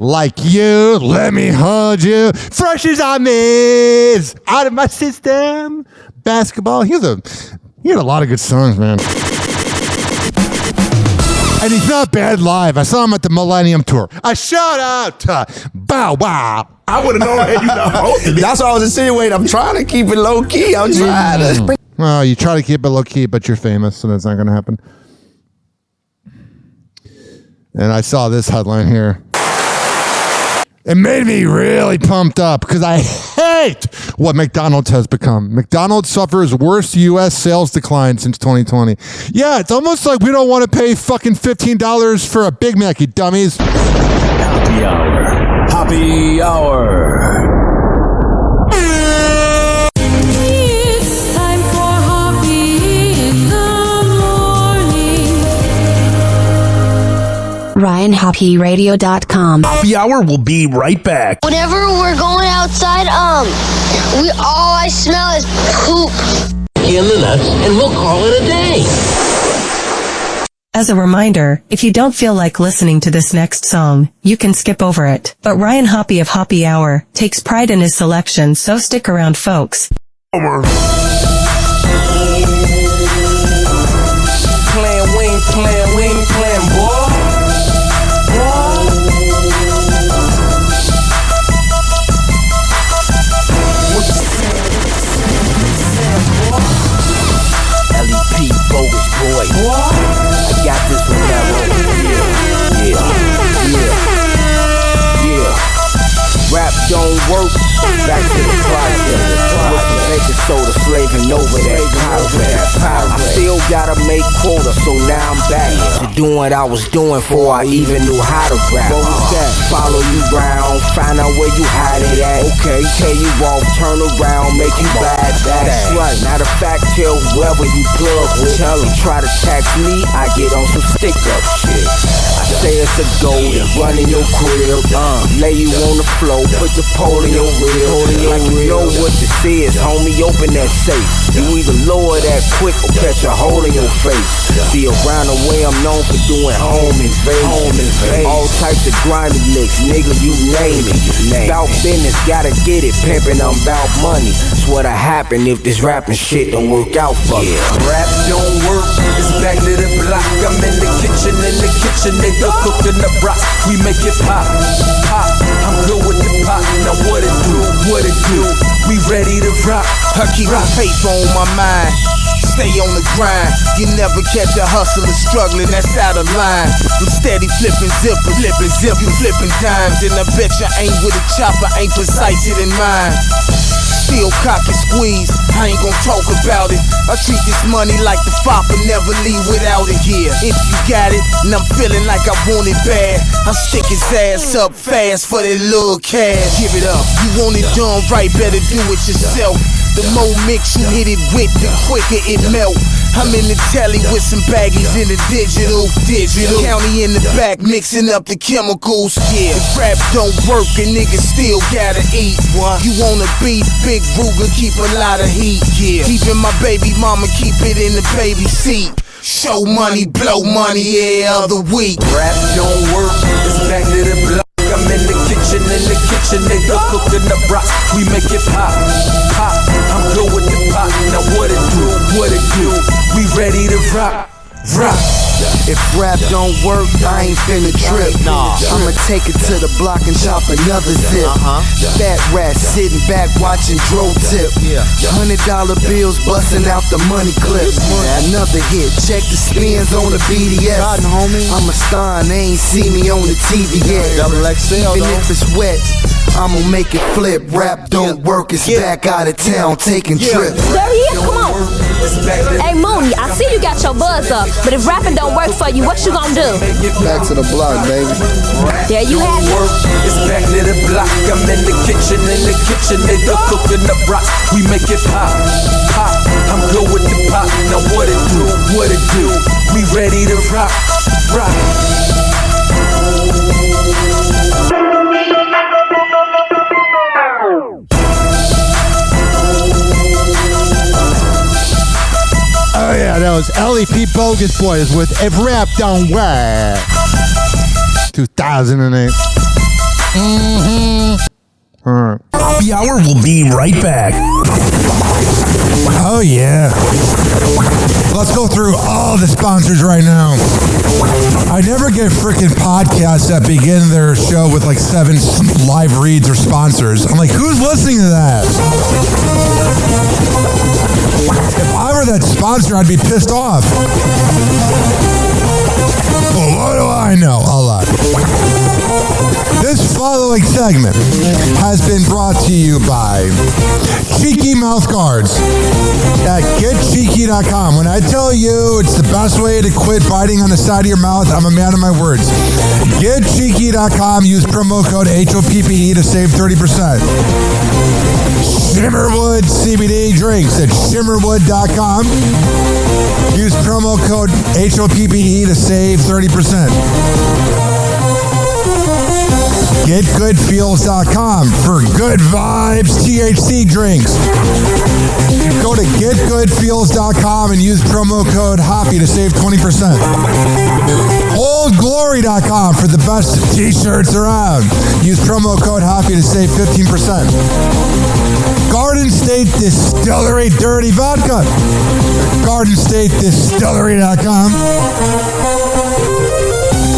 Like You, Let Me Hold You, Fresh as I Miss, Out of My System, Basketball. He had a lot of good songs, man. And he's not bad live. I saw him at the Millennium Tour. A shout out to Bow Wow. I would have known that you not hosted it. That's why I was insinuating. I'm trying to keep it low key. I'm trying to. Well, you try to keep it low key, but you're famous, so that's not going to happen. And I saw this headline here. It made me really pumped up because I hate what McDonald's has become. McDonald's suffers worst U.S. sales decline since 2020. Yeah, it's almost like we don't want to pay fucking $15 for a Big Mac, you dummies. Happy Hour. Happy Hour. It's time for Hoppe in the morning. RyanHoppeRadio.com. Happy Hour will be right back. Whenever we're going outside, all I smell is poop. In the nuts, and we'll call it a day. As a reminder, if you don't feel like listening to this next song, you can skip over it. But Ryan Hoppe of Hoppe Hour takes pride in his selection, so stick around, folks. Playing wing, playing boy. LEP, bogus boy. I got this from that Yeah. Rap don't work. Back to the project. With the baking soda slaving over that pirate. I still gotta make quota, so now I'm back to doing what I was doing before I even knew how to rap. What was that? Follow you round, find out where you hide it at. Okay, tell you off, turn around, make you bad. That's right. Right. Matter of fact, tell whoever you plug with. Tell them. Try to tax me, I get on some stick up shit. I say it's a goal to run in your crib. Lay you on the floor, put the pole in your rib. Like you know what this is, homie, open that safe. You either lower that quick or catch a hole in your face. See, around the way I'm known for doing home invasion. All types of grimy licks, nigga, you name it. Bout business, gotta get it, pimpin', I'm bout money. It's what'll happen if this rapping shit don't work out for you. Rap don't work, it's back to the block. I'm in the kitchen, nigga, cooking the broth. We make it pop, pop. I'm good with the pop. Now what it do? We ready to rock. I keep my paper on my mind. Stay on the grind. You never catch a hustler struggling, that's out of line. I'm steady flipping zippers, you flipping dimes. And I bet you ain't with a chopper, ain't precise it in mine. Still cock and squeeze, I ain't gon' talk about it. I treat this money like the fop and never leave without it here. If you got it, and I'm feeling like I want it bad, I'll stick his ass up fast for that little cash. Give it up, you want it done right, better do it yourself. The more mix you hit it with, the quicker it melt. I'm in the telly with some baggies in the digital. County in the back mixing up the chemicals. Yeah, if rap don't work, a nigga still gotta eat. You wanna beef, big Ruger, keep a lot of heat. Yeah, keeping my baby mama, keep it in the baby seat. Show money, blow money every other week. Rap don't work, it's back to the block. I'm in the kitchen, nigga, cooking the broth. We make it pop, pop. I'm good with the pop. Now what it do? We ready to rock, rock. If rap don't work, I ain't finna trip. I'ma take it to the block and chop another zip. Fat rat sitting back watching Dro tip. $100 bills busting out the money clips. Another hit, check the spins on the BDS. I'm a star and they ain't see me on the TV yet. Even if it's wet, I'ma make it flip. Rap don't work, it's back out of town taking trips. There he is, come on. Hey Mooney, I see you got your buzz up, but if rapping don't work for you, what you gonna do? Back to the block, baby. There you have it. It's back to the block. I'm in the kitchen, nigga, cooking the broth. We make it pop, pop. I'm good with the pop. Now what it do? We ready to rock, rock. Oh yeah, that was LEP Bogus Boys with If Rap Don't Work. 2008. All right. Happy Hour will be right back. Oh yeah. Let's go through all the sponsors right now. I never get freaking podcasts that begin their show with like 7 live reads or sponsors. I'm like, who's listening to that? If I were that sponsor, I'd be pissed off. Well, what do I know? A lot. This following segment has been brought to you by Cheeky Mouth Guards at getcheeky.com. When I tell you it's the best way to quit biting on the side of your mouth, I'm a man of my words. Getcheeky.com. Use promo code HOPPE to save 30%. Shimmerwood CBD drinks at shimmerwood.com. Use promo code HOPPE to save 30%. GetGoodFeels.com for good vibes THC drinks. Go to GetGoodFeels.com and use promo code HOPPY to save 20%. OldGlory.com for the best t-shirts around. Use promo code HOPPY to save 15%. Garden State Distillery Dirty Vodka. GardenStateDistillery.com.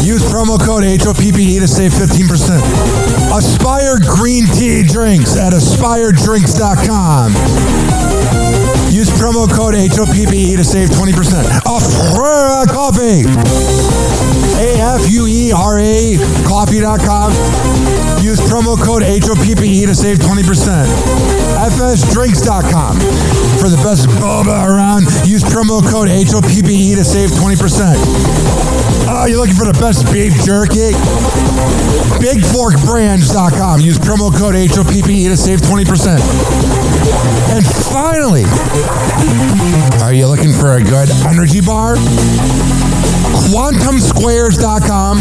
Use promo code HOPPE to save 15%. Aspire Green Tea Drinks at AspireDrinks.com. Use promo code HOPPE to save 20%. Afrera Coffee. AFUERA coffee.com. Use promo code HOPPE to save 20%. FSDrinks.com. For the best boba around, use promo code HOPPE to save 20%. Oh, you're looking for the best beef jerky? BigForkBrands.com. Use promo code HOPPE to save 20%. And finally, are you looking for a good energy bar? QuantumSquares.com.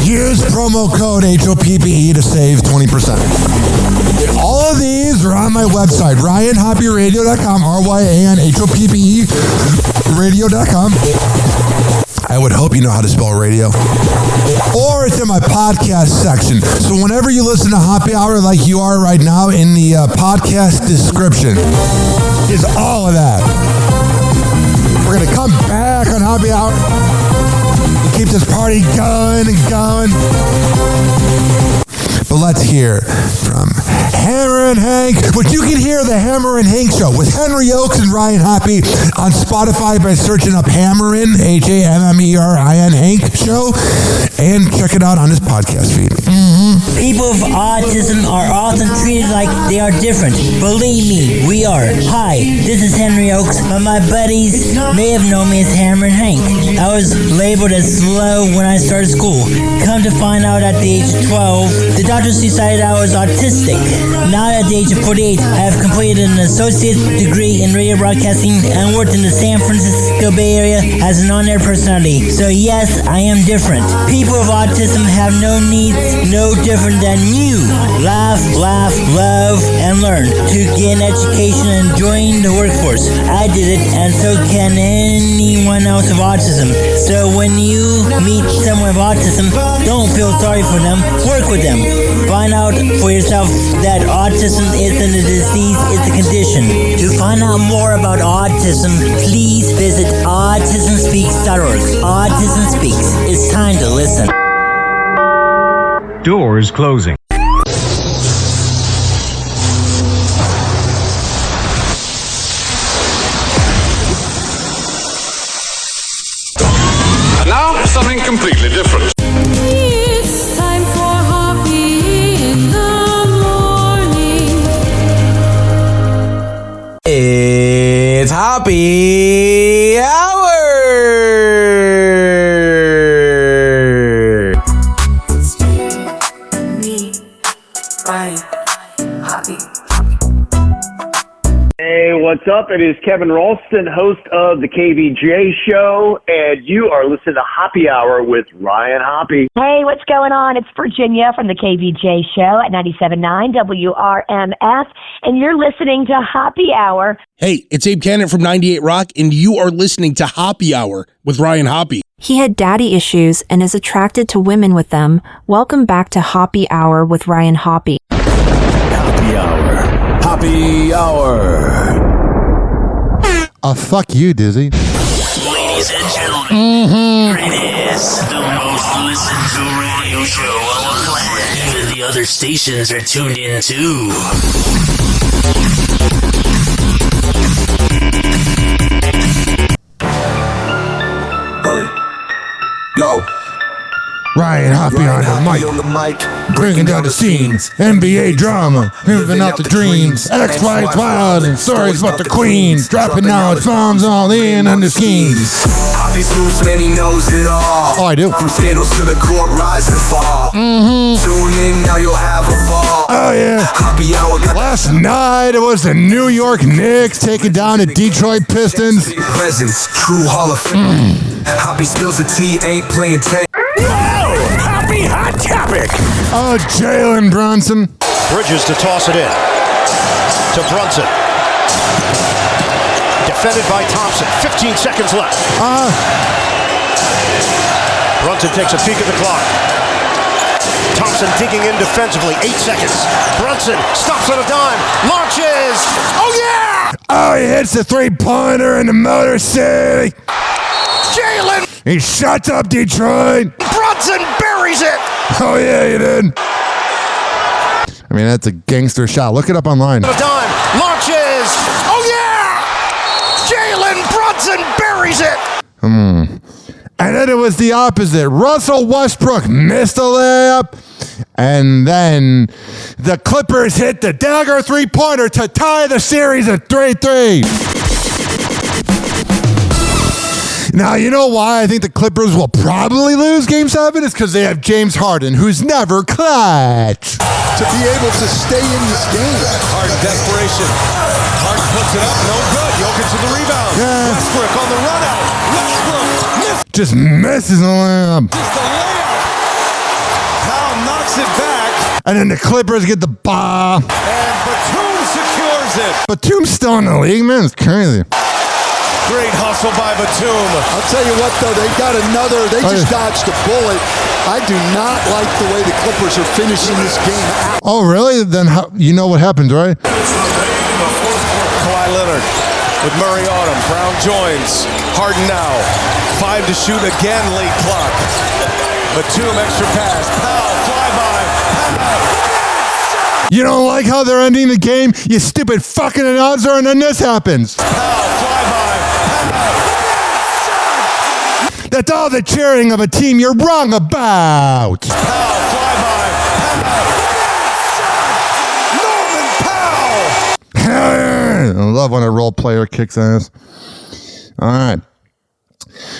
Use promo code HOPPE to save 20%. All of these are on my website, RyanHoppyRadio.com, RYANHOPPE radio.com. I would hope you know how to spell radio. Or it's in my podcast section. So whenever you listen to Happy Hour like you are right now, in the podcast description is all of that. We're going to come back on Happy Hour. Keep this party going and going. But let's hear from Hammer and Hank, which you can hear the Hammer and Hank Show with Henry Oakes and Ryan Hoppe on Spotify by searching up Hammerin, HAMMERIN Hank Show, and check it out on his podcast feed. People with autism are often treated like they are different. Believe me, we are. Hi, this is Henry Oakes, but my buddies may have known me as Hammer and Hank. I was labeled as slow when I started school. Come to find out at the age of 12, the doctors decided I was autistic. Now at the age of 48, I have completed an associate's degree in radio broadcasting and worked in the San Francisco Bay Area as an on-air personality. So yes, I am different. People with autism have no needs, no different than you. Laugh, love, and learn to get an education and join the workforce. I did it, and so can anyone else with autism. So when you meet someone with autism, don't feel sorry for them. Work with them. Find out for yourself that autism isn't a disease, it's a condition. To find out more about autism, please visit autismspeaks.org. Autism Speaks. It's time to listen. Doors closing. And now, something completely different. It's time for Hoppe in the morning. It's Happy Hour! Hey, what's up? It is Kevin Ralston, host of the KVJ Show, and you are listening to Happy Hour with Ryan Hoppe. Hey, what's going on? It's Virginia from the KVJ Show at 97.9 WRMF, and you're listening to Happy Hour. Hey, it's Abe Cannon from 98 Rock, and you are listening to Happy Hour with Ryan Hoppe. He had daddy issues and is attracted to women with them. Welcome back to Happy Hour with Ryan Hoppe. Happy Hour. Happy Hour. Fuck you, Dizzy. Ladies and gentlemen, here it is, the most listened to radio show on the planet. Even the other stations are tuned in too. Go. Ryan Hoppe on the mic, bringing down the scenes. NBA drama, living out the dreams. X-Files wild and stories about the queens. Dropping out bombs all in on the schemes. Hoppe swoops, man, he knows it all. Oh, I do. From scandals to the court, rise and fall. Tune in, now you'll have a ball. Oh, yeah. Happy Hour. Last night, it was the New York Knicks taking down the Detroit Pistons. Presence, true Hall of Fame. Hoppe spills the tea, ain't playing tag. Whoa! Happy Hot Topic! Oh, Jalen Brunson. Bridges to toss it in. To Brunson. Defended by Thompson. 15 seconds left. Brunson takes a peek at the clock. Thompson digging in defensively. 8 seconds. Brunson stops on a dime. Launches. Oh, yeah! Oh, he hits the three-pointer in the Motor City. Jalen! He shuts up Detroit. Brunson buries it! Oh, yeah, he did. I mean, that's a gangster shot. Look it up online. On a dime. Launches. Oh, yeah! Jalen Brunson buries it! And then it was the opposite. Russell Westbrook missed a layup. And then the Clippers hit the dagger three-pointer to tie the series at 3-3. Now, you know why I think the Clippers will probably lose Game 7? It's because they have James Harden, who's never clutch. To be able to stay in this game. Harden desperation. Harden puts it up, no good. Jokic to the rebound. Yeah. Westbrook on the run out. Westbrook just misses the layup. Just the layup. Powell knocks it back. And then the Clippers get the ball. And Batum secures it. Batum's still in the league, man. It's crazy. Great hustle by Batum. I'll tell you what, though, they got another. They just dodged a bullet. I do not like the way the Clippers are finishing this game out. Oh, really? Then you know what happens, right? Kawhi Leonard with Murray on him. Brown joins. Harden now. 5 to shoot again, late clock. Batum extra pass. Powell, flyby. You don't like how they're ending the game? You stupid fucking announcer, and then this happens. That's all the cheering of a team you're wrong about. Norman Powell. I love when a role player kicks ass. All right.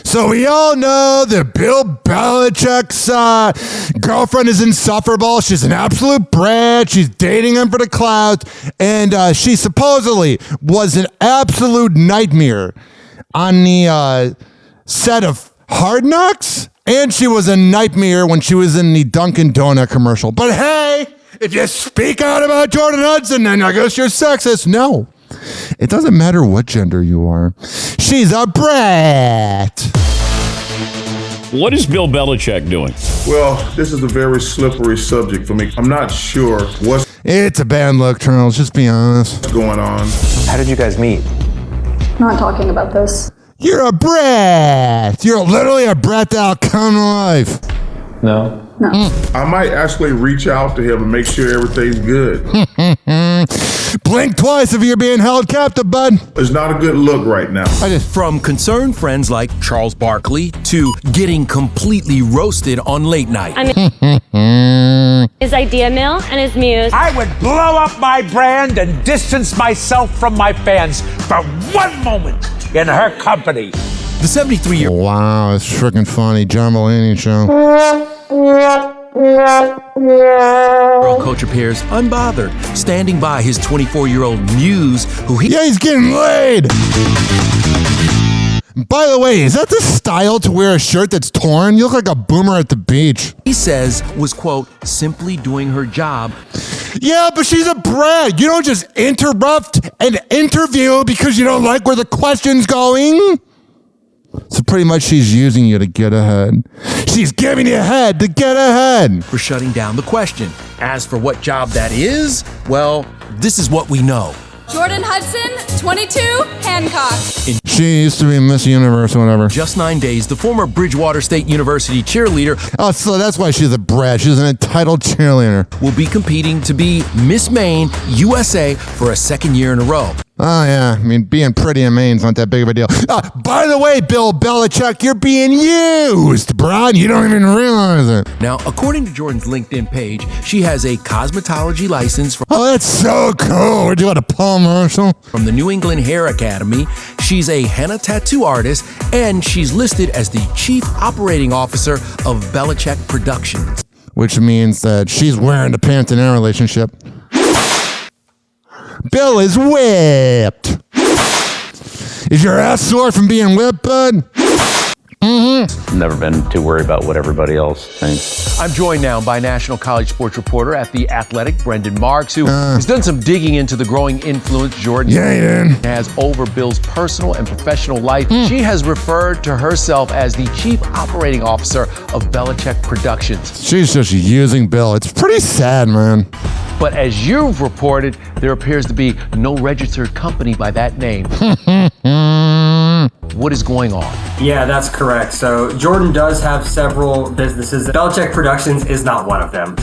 So we all know that Bill Belichick's girlfriend is insufferable. She's an absolute brat. She's dating him for the Cloudz. And she supposedly was an absolute nightmare on the set of Hard Knocks. And she was a nightmare when she was in the Dunkin' Donut commercial. But hey, if you speak out about Jordan Hudson, then I guess you're sexist. No. It doesn't matter what gender you are. She's a brat. What is Bill Belichick doing? Well, this is a very slippery subject for me. I'm not sure what's It's a bad look, Charles. Just be honest. going on. How did you guys meet? Not talking about this. You're a brat. You're literally a brat that'll come to life. No. I might actually reach out to him and make sure everything's good. Blink twice if you're being held captive, bud. It's not a good look right now. From concerned friends like Charles Barkley to getting completely roasted on late night. His idea mill and his muse. I would blow up my brand and distance myself from my fans for one moment in her company. The 73-year. Wow, it's freaking funny. John Mulaney show. Girl coach appears unbothered, standing by his 24-year-old muse, who Yeah, he's getting laid. By the way, is that the style to wear a shirt that's torn? You look like a boomer at the beach. he says was, quote, simply doing her job. Yeah, but she's a brat. You don't just interrupt an interview because you don't like where the question's going. So pretty much she's using you to get ahead. She's giving you a head to get ahead. For shutting down the question. As for what job that is, well, this is what we know. Jordan Hudson, 22, Hancock. She used to be Miss Universe or whatever. Just 9 days, the former Bridgewater State University cheerleader. Oh, so that's why she's a brat. She's an entitled cheerleader. Will be competing to be Miss Maine USA for a second year in a row. Oh, yeah. I mean, being pretty in Maine's not that big of a deal. By the way, Bill Belichick, you're being used, bro. You don't even realize it. Now, according to Jordan's LinkedIn page, she has a cosmetology license from that's so cool. Where'd you go to Paul Marshall? From the New England Hair Academy. She's a henna tattoo artist, and she's listed as the Chief Operating Officer of Belichick Productions. Which means that she's wearing the pants in our relationship. Bill is whipped. Is your ass sore from being whipped, bud? Never been too worried about what everybody else thinks. I'm joined now by National College Sports reporter at The Athletic, Brendan Marks, who has done some digging into the growing influence Jordan has over Bill's personal and professional life. She has referred to herself as the Chief Operating Officer of Belichick Productions. She's just using Bill. It's pretty sad, man. But as you've reported, there appears to be no registered company by that name. What is going on? Yeah, that's correct. So Jordan does have several businesses. Belichick Productions is not one of them.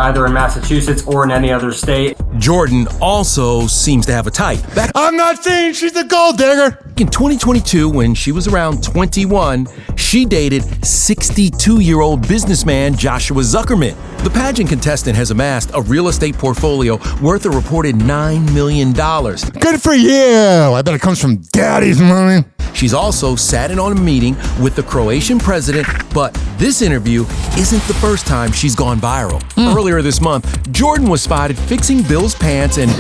either in Massachusetts or in any other state. Jordan also seems to have a type. Back I'm not saying she's a gold digger. in 2022, when she was around 21, she dated 62-year-old businessman Joshua Zuckerman. The pageant contestant has amassed a real estate portfolio worth a reported $9 million. Good for you. I bet it comes from daddy's money. She's also sat in on a meeting with the Croatian president, but this interview isn't the first time she's gone viral. Earlier this month, Jordan was spotted fixing Bill's pants and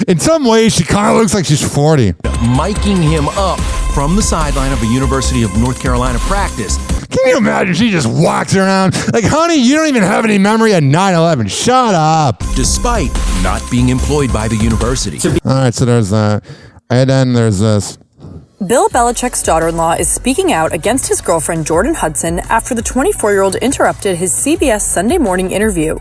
in some ways, she kind of looks like she's 40. miking him up from the sideline of a University of North Carolina practice. Can you imagine? She just walks around like, honey, you don't even have any memory of 9/11. Shut up. Despite not being employed by the university. All right, so there's that. And then there's this. Bill Belichick's daughter-in-law is speaking out against his girlfriend Jordan Hudson after the 24-year-old interrupted his CBS Sunday morning interview.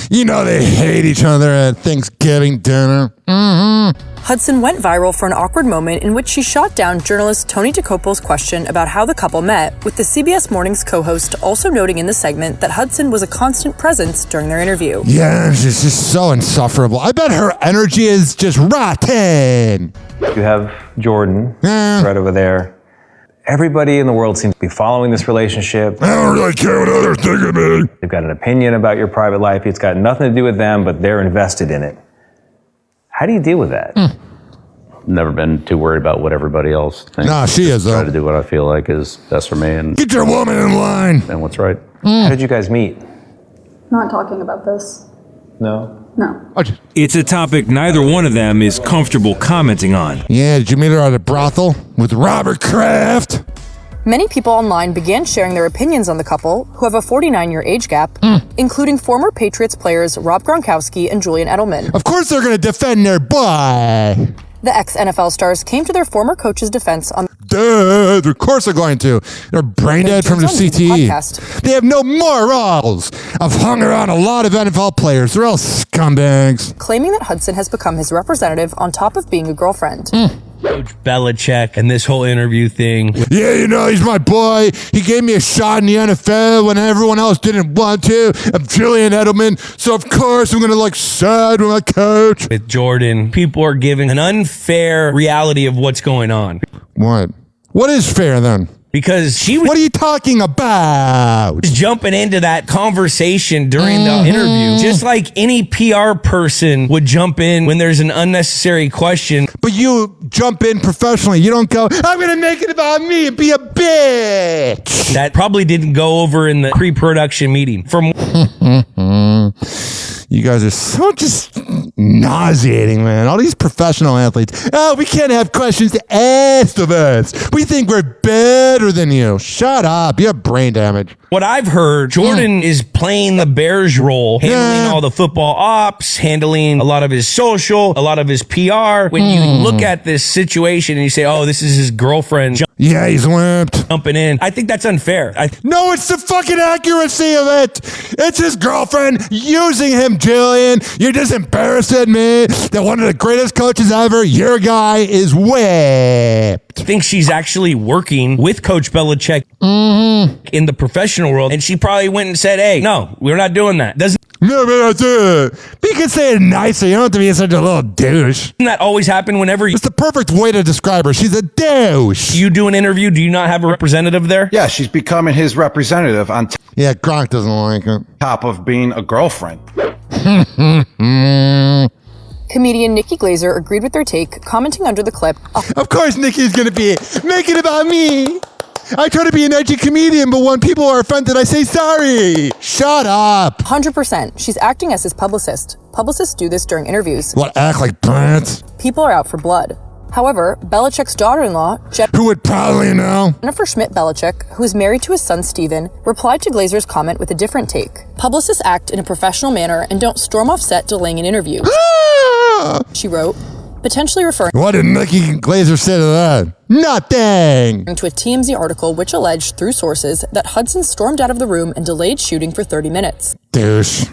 You know they hate each other at Thanksgiving dinner. Hudson went viral for an awkward moment in which she shot down journalist Tony DeCopel's question about how the couple met, with the CBS Mornings co-host also noting in the segment that Hudson was a constant presence during their interview. Yeah, she's just so insufferable. I bet her energy is just rotten. You have Jordan right over there. Everybody in the world seems to be following this relationship. I don't really care what others think of me. They've got an opinion about your private life. It's got nothing to do with them, but they're invested in it. How do you deal with that? Never been too worried about what everybody else thinks. Nah, she is, though. Try to do what I feel like is best for me and get your woman in line. And what's right. How did you guys meet? Not talking about this. No? No. It's a topic neither one of them is comfortable commenting on. Yeah, did you meet her at a brothel with Robert Kraft? Many people online began sharing their opinions on the couple, who have a 49-year age gap, including former Patriots players Rob Gronkowski and Julian Edelman. Of course they're going to defend their boy. The ex-NFL stars came to their former coach's defense on Duh, of course they're going to. They're brain dead from the CTE. They have no morals. I've hung around a lot of NFL players. They're all scumbags. claiming that Hudson has become his representative on top of being a girlfriend. Coach Belichick and this whole interview thing. Yeah, you know, he's my boy. He gave me a shot in the NFL when everyone else didn't want to. I'm Julian Edelman, so of course I'm going to side with my coach. With Jordan, people are giving an unfair reality of what's going on. What? What is fair then? Because she was... What are you talking about? Jumping into that conversation during the interview. Just like any PR person would jump in when there's an unnecessary question. But you jump in professionally. You don't go, I'm going to make it about me and be a bitch. That probably didn't go over in the pre-production meeting. From You guys are so just nauseating, man. All these professional athletes. Oh, we can't have questions asked of us. We think we're better than you. Shut up. You have brain damage. What I've heard, Jordan is playing the Bears role, handling all the football ops, handling a lot of his social, a lot of his PR. When you look at this situation and you say, oh, this is his girlfriend. Yeah, he's limped. Jumping in. I think that's unfair. No, it's the fucking accuracy of it. It's his girlfriend using him, Jillian. You're just embarrassing me that one of the greatest coaches ever, your guy, is whipped. I think she's actually working with Coach Belichick in the professional world, and she probably went and said, hey, no, we're not doing that. No, but I do. But you can say it nicer. You don't have to be such a little douche. Doesn't that always happen whenever It's the perfect way to describe her. She's a douche. You do an interview, do you not have a representative there? Yeah, she's becoming his representative on Yeah, Gronk doesn't like it. top of being a girlfriend. Comedian Nikki Glazer agreed with their take, commenting under the clip. Of course Nikki's going to be make it about me. I try to be an edgy comedian, but when people are offended, I say sorry. Shut up. 100%. She's acting as his publicist. Publicists do this during interviews. What, act like plants? People are out for blood. However, Belichick's daughter-in-law, who would probably know, Jennifer Schmidt-Belichick, who is married to his son Steven, replied to Glazer's comment with a different take. Publicists act in a professional manner and don't storm off set delaying an interview. She wrote, potentially referring What did Nikki Glazer say to that? Nothing! To a TMZ article which alleged, through sources, that Hudson stormed out of the room and delayed shooting for 30 minutes. Douche.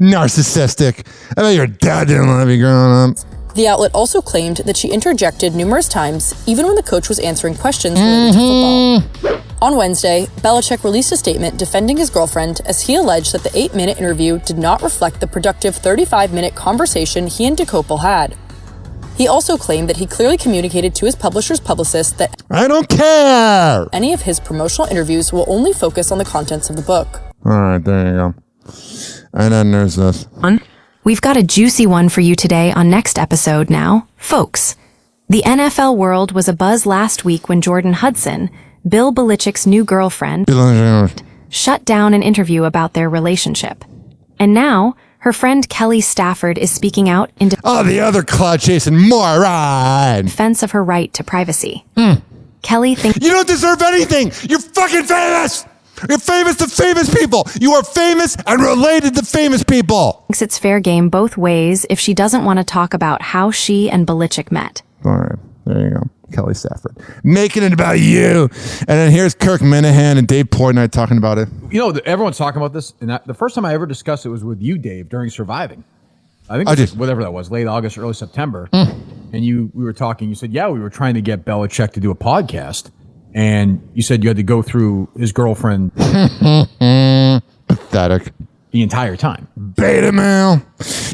Narcissistic. I bet your dad didn't love you growing up. The outlet also claimed that she interjected numerous times, even when the coach was answering questions related to football. On Wednesday, Belichick released a statement defending his girlfriend as he alleged that the 8-minute interview did not reflect the productive 35-minute conversation he and DeKoppel had. He also claimed that he clearly communicated to his publisher's publicist that I don't care! Any of his promotional interviews will only focus on the contents of the book. All right, there you go. And then there's this. We've got a juicy one for you today on next episode now. Folks, the NFL world was abuzz last week when Jordan Hudson, Bill Belichick's new girlfriend, shut down an interview about their relationship. And now, her friend Kelly Stafford is speaking out in the other cloud-chasing moron! defense of her right to privacy. Kelly thinks you don't deserve anything! You're fucking famous! You're famous to famous people! You are famous and related to famous people! Thinks it's fair game both ways if she doesn't want to talk about how she and Belichick met. All right, there you go. Kelly Stafford. Making it about you. And then here's Kirk Minahan and Dave Portnoy talking about it. You know, everyone's talking about this, and the first time I ever discussed it was with you, Dave, during Surviving. I think it was whatever that was, late August, early September. And we were talking, you said, yeah, we were trying to get Belichick to do a podcast. And you said you had to go through his girlfriend. Pathetic. The entire time. Beta male.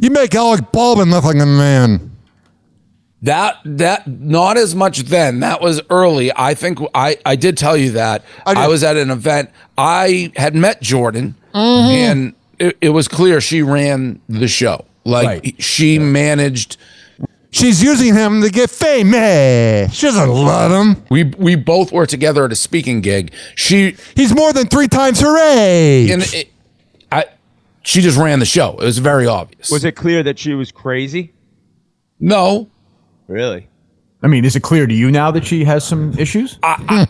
You make Alec Baldwin look like a man. That not as much then. That was early. I think I did tell you that. I was at an event. I had met Jordan, and it was clear she ran the show. She managed. She's using him to get famous. She doesn't love him. We both were together at a speaking gig. He's more than 3 times her age. And she just ran the show. It was very obvious. Was it clear that she was crazy? No. Really? I mean, is it clear to you now that she has some issues? I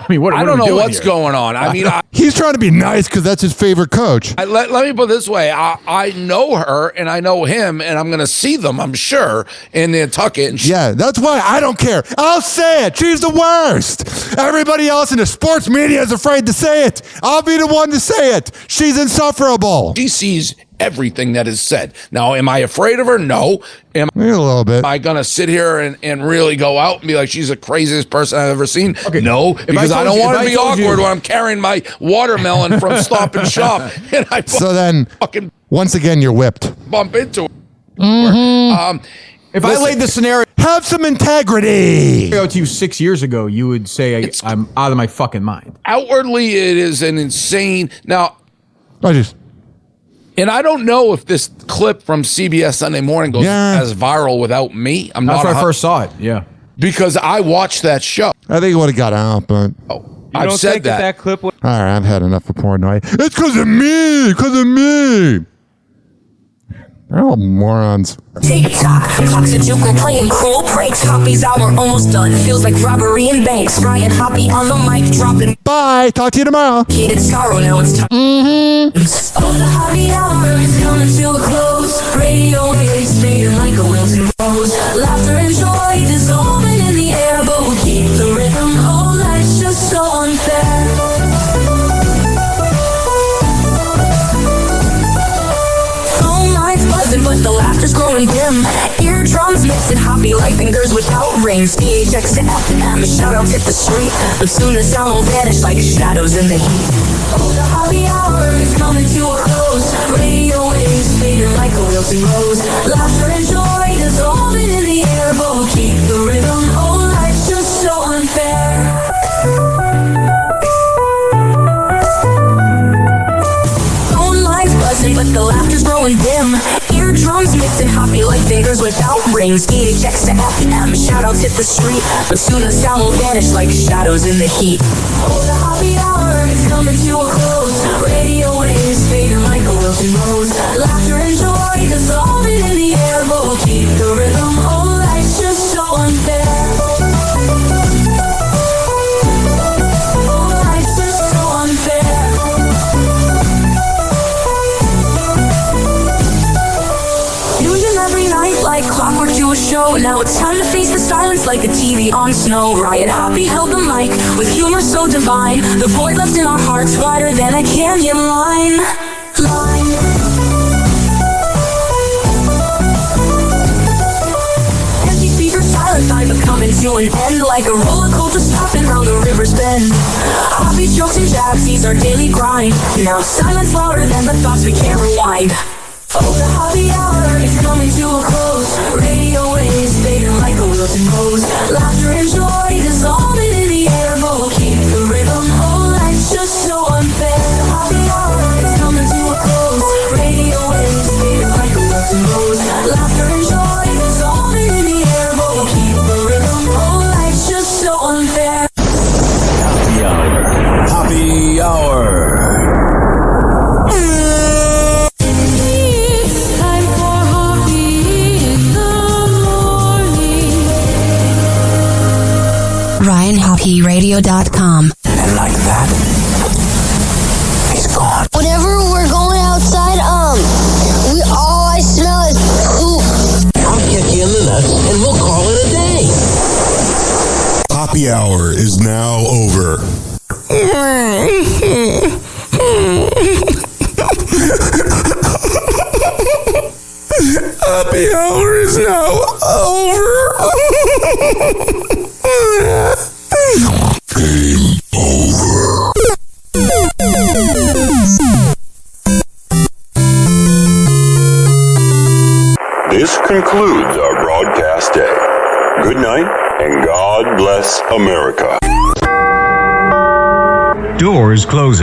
mean, what I don't know what's here? going on. I mean, he's trying to be nice because that's his favorite coach. Let me put it this way. I know her and I know him, and I'm going to see them, I'm sure, in Nantucket. And yeah, that's why I don't care. I'll say it. She's the worst. Everybody else in the sports media is afraid to say it. I'll be the one to say it. She's insufferable. She sees everything that is said. Now, am I afraid of her? No. A little bit. Am I going to sit here and really go out and be like, she's the craziest person I've ever seen? Okay. No, because I don't want to be awkward when I'm carrying my watermelon from Stop and Shop. And I so then, once again, you're whipped. Bump into her. If I laid the scenario, have some integrity. To you 6 years ago, you would say I'm out of my fucking mind. Outwardly, it is an insane. Now, and I don't know if this clip from CBS Sunday Morning goes as viral without me. That's when I first saw it. Yeah, because I watched that show. I think it would have got out, but I've said that. Clip all right, I've had enough of Portnoy. It's because of me. Because of me. They're all morons. TikTok, clocks and juke, we're playing cool breaks. Hoppy's hour almost done. Feels like robbery in banks. Ryan Hoppy on the mic dropping. Bye. Talk to you tomorrow. Kid, it's sorrow now. It's time. Oh, the Hoppy hour is coming to a close. Radio waves fading like a wilting rose. Laughter and joy dissolving in the air, but we'll keep the rhythm. Oh, life's just so unfair. But the laughter's growing dim. Eardrums mixing Hoppy like fingers without rings. PHX to F&M, shout-outs hit the street. But soon the sound will vanish like shadows in the heat. Oh, the Hoppy hour is coming to a close. Radio waves fading like a wilting rose. Laughter and joy dissolving in the air, but we'll keep the rhythm. Oh, life's just so unfair. But the laughter's growing dim. Eardrums mixing Hoppy like fingers without rings. EHX to F&M, shout-outs hit the street. But soon the sound will vanish like shadows in the heat. Oh, the Hoppy hour is coming to a close. Radio waves fading like a wilting rose. Laughter and joy dissolving in the air, but we'll keep the rhythm. Oh, life's just so unfair. Oh, life's just so unfair. Every night like clockwork to a show. Now it's time to face the silence like a TV on snow. Riot Hoppy held the mic with humor so divine. The void left in our hearts wider than a canyon line. Empty speakers silent, I become into to an end, like a roller coaster stopping round the river's bend. Hobby strokes and jabs, these our daily grind. Now silence louder than the thoughts we can't rewind. Oh, the hobby hour is coming to a close. Radio waves fading like a wilting rose. Laughter and joy dissolving in the air, but we'll keep the rhythm. Oh, life's just so unfair. The hobby hour is coming to a close. Radio waves fading like a wilting rose. Laughter and joy dissolving in the air, but we'll keep the rhythm. Oh, life's just so unfair. Happy hour. Happy hour. RyanHoppyRadio.com. And like that, he's gone. Whenever we're going outside, all I smell is poop. I'll kick you in the nuts and we'll call it a day. Happy hour is now over. Happy hour is now over. Game over. This concludes our broadcast day. Good night and God bless America. Doors closing.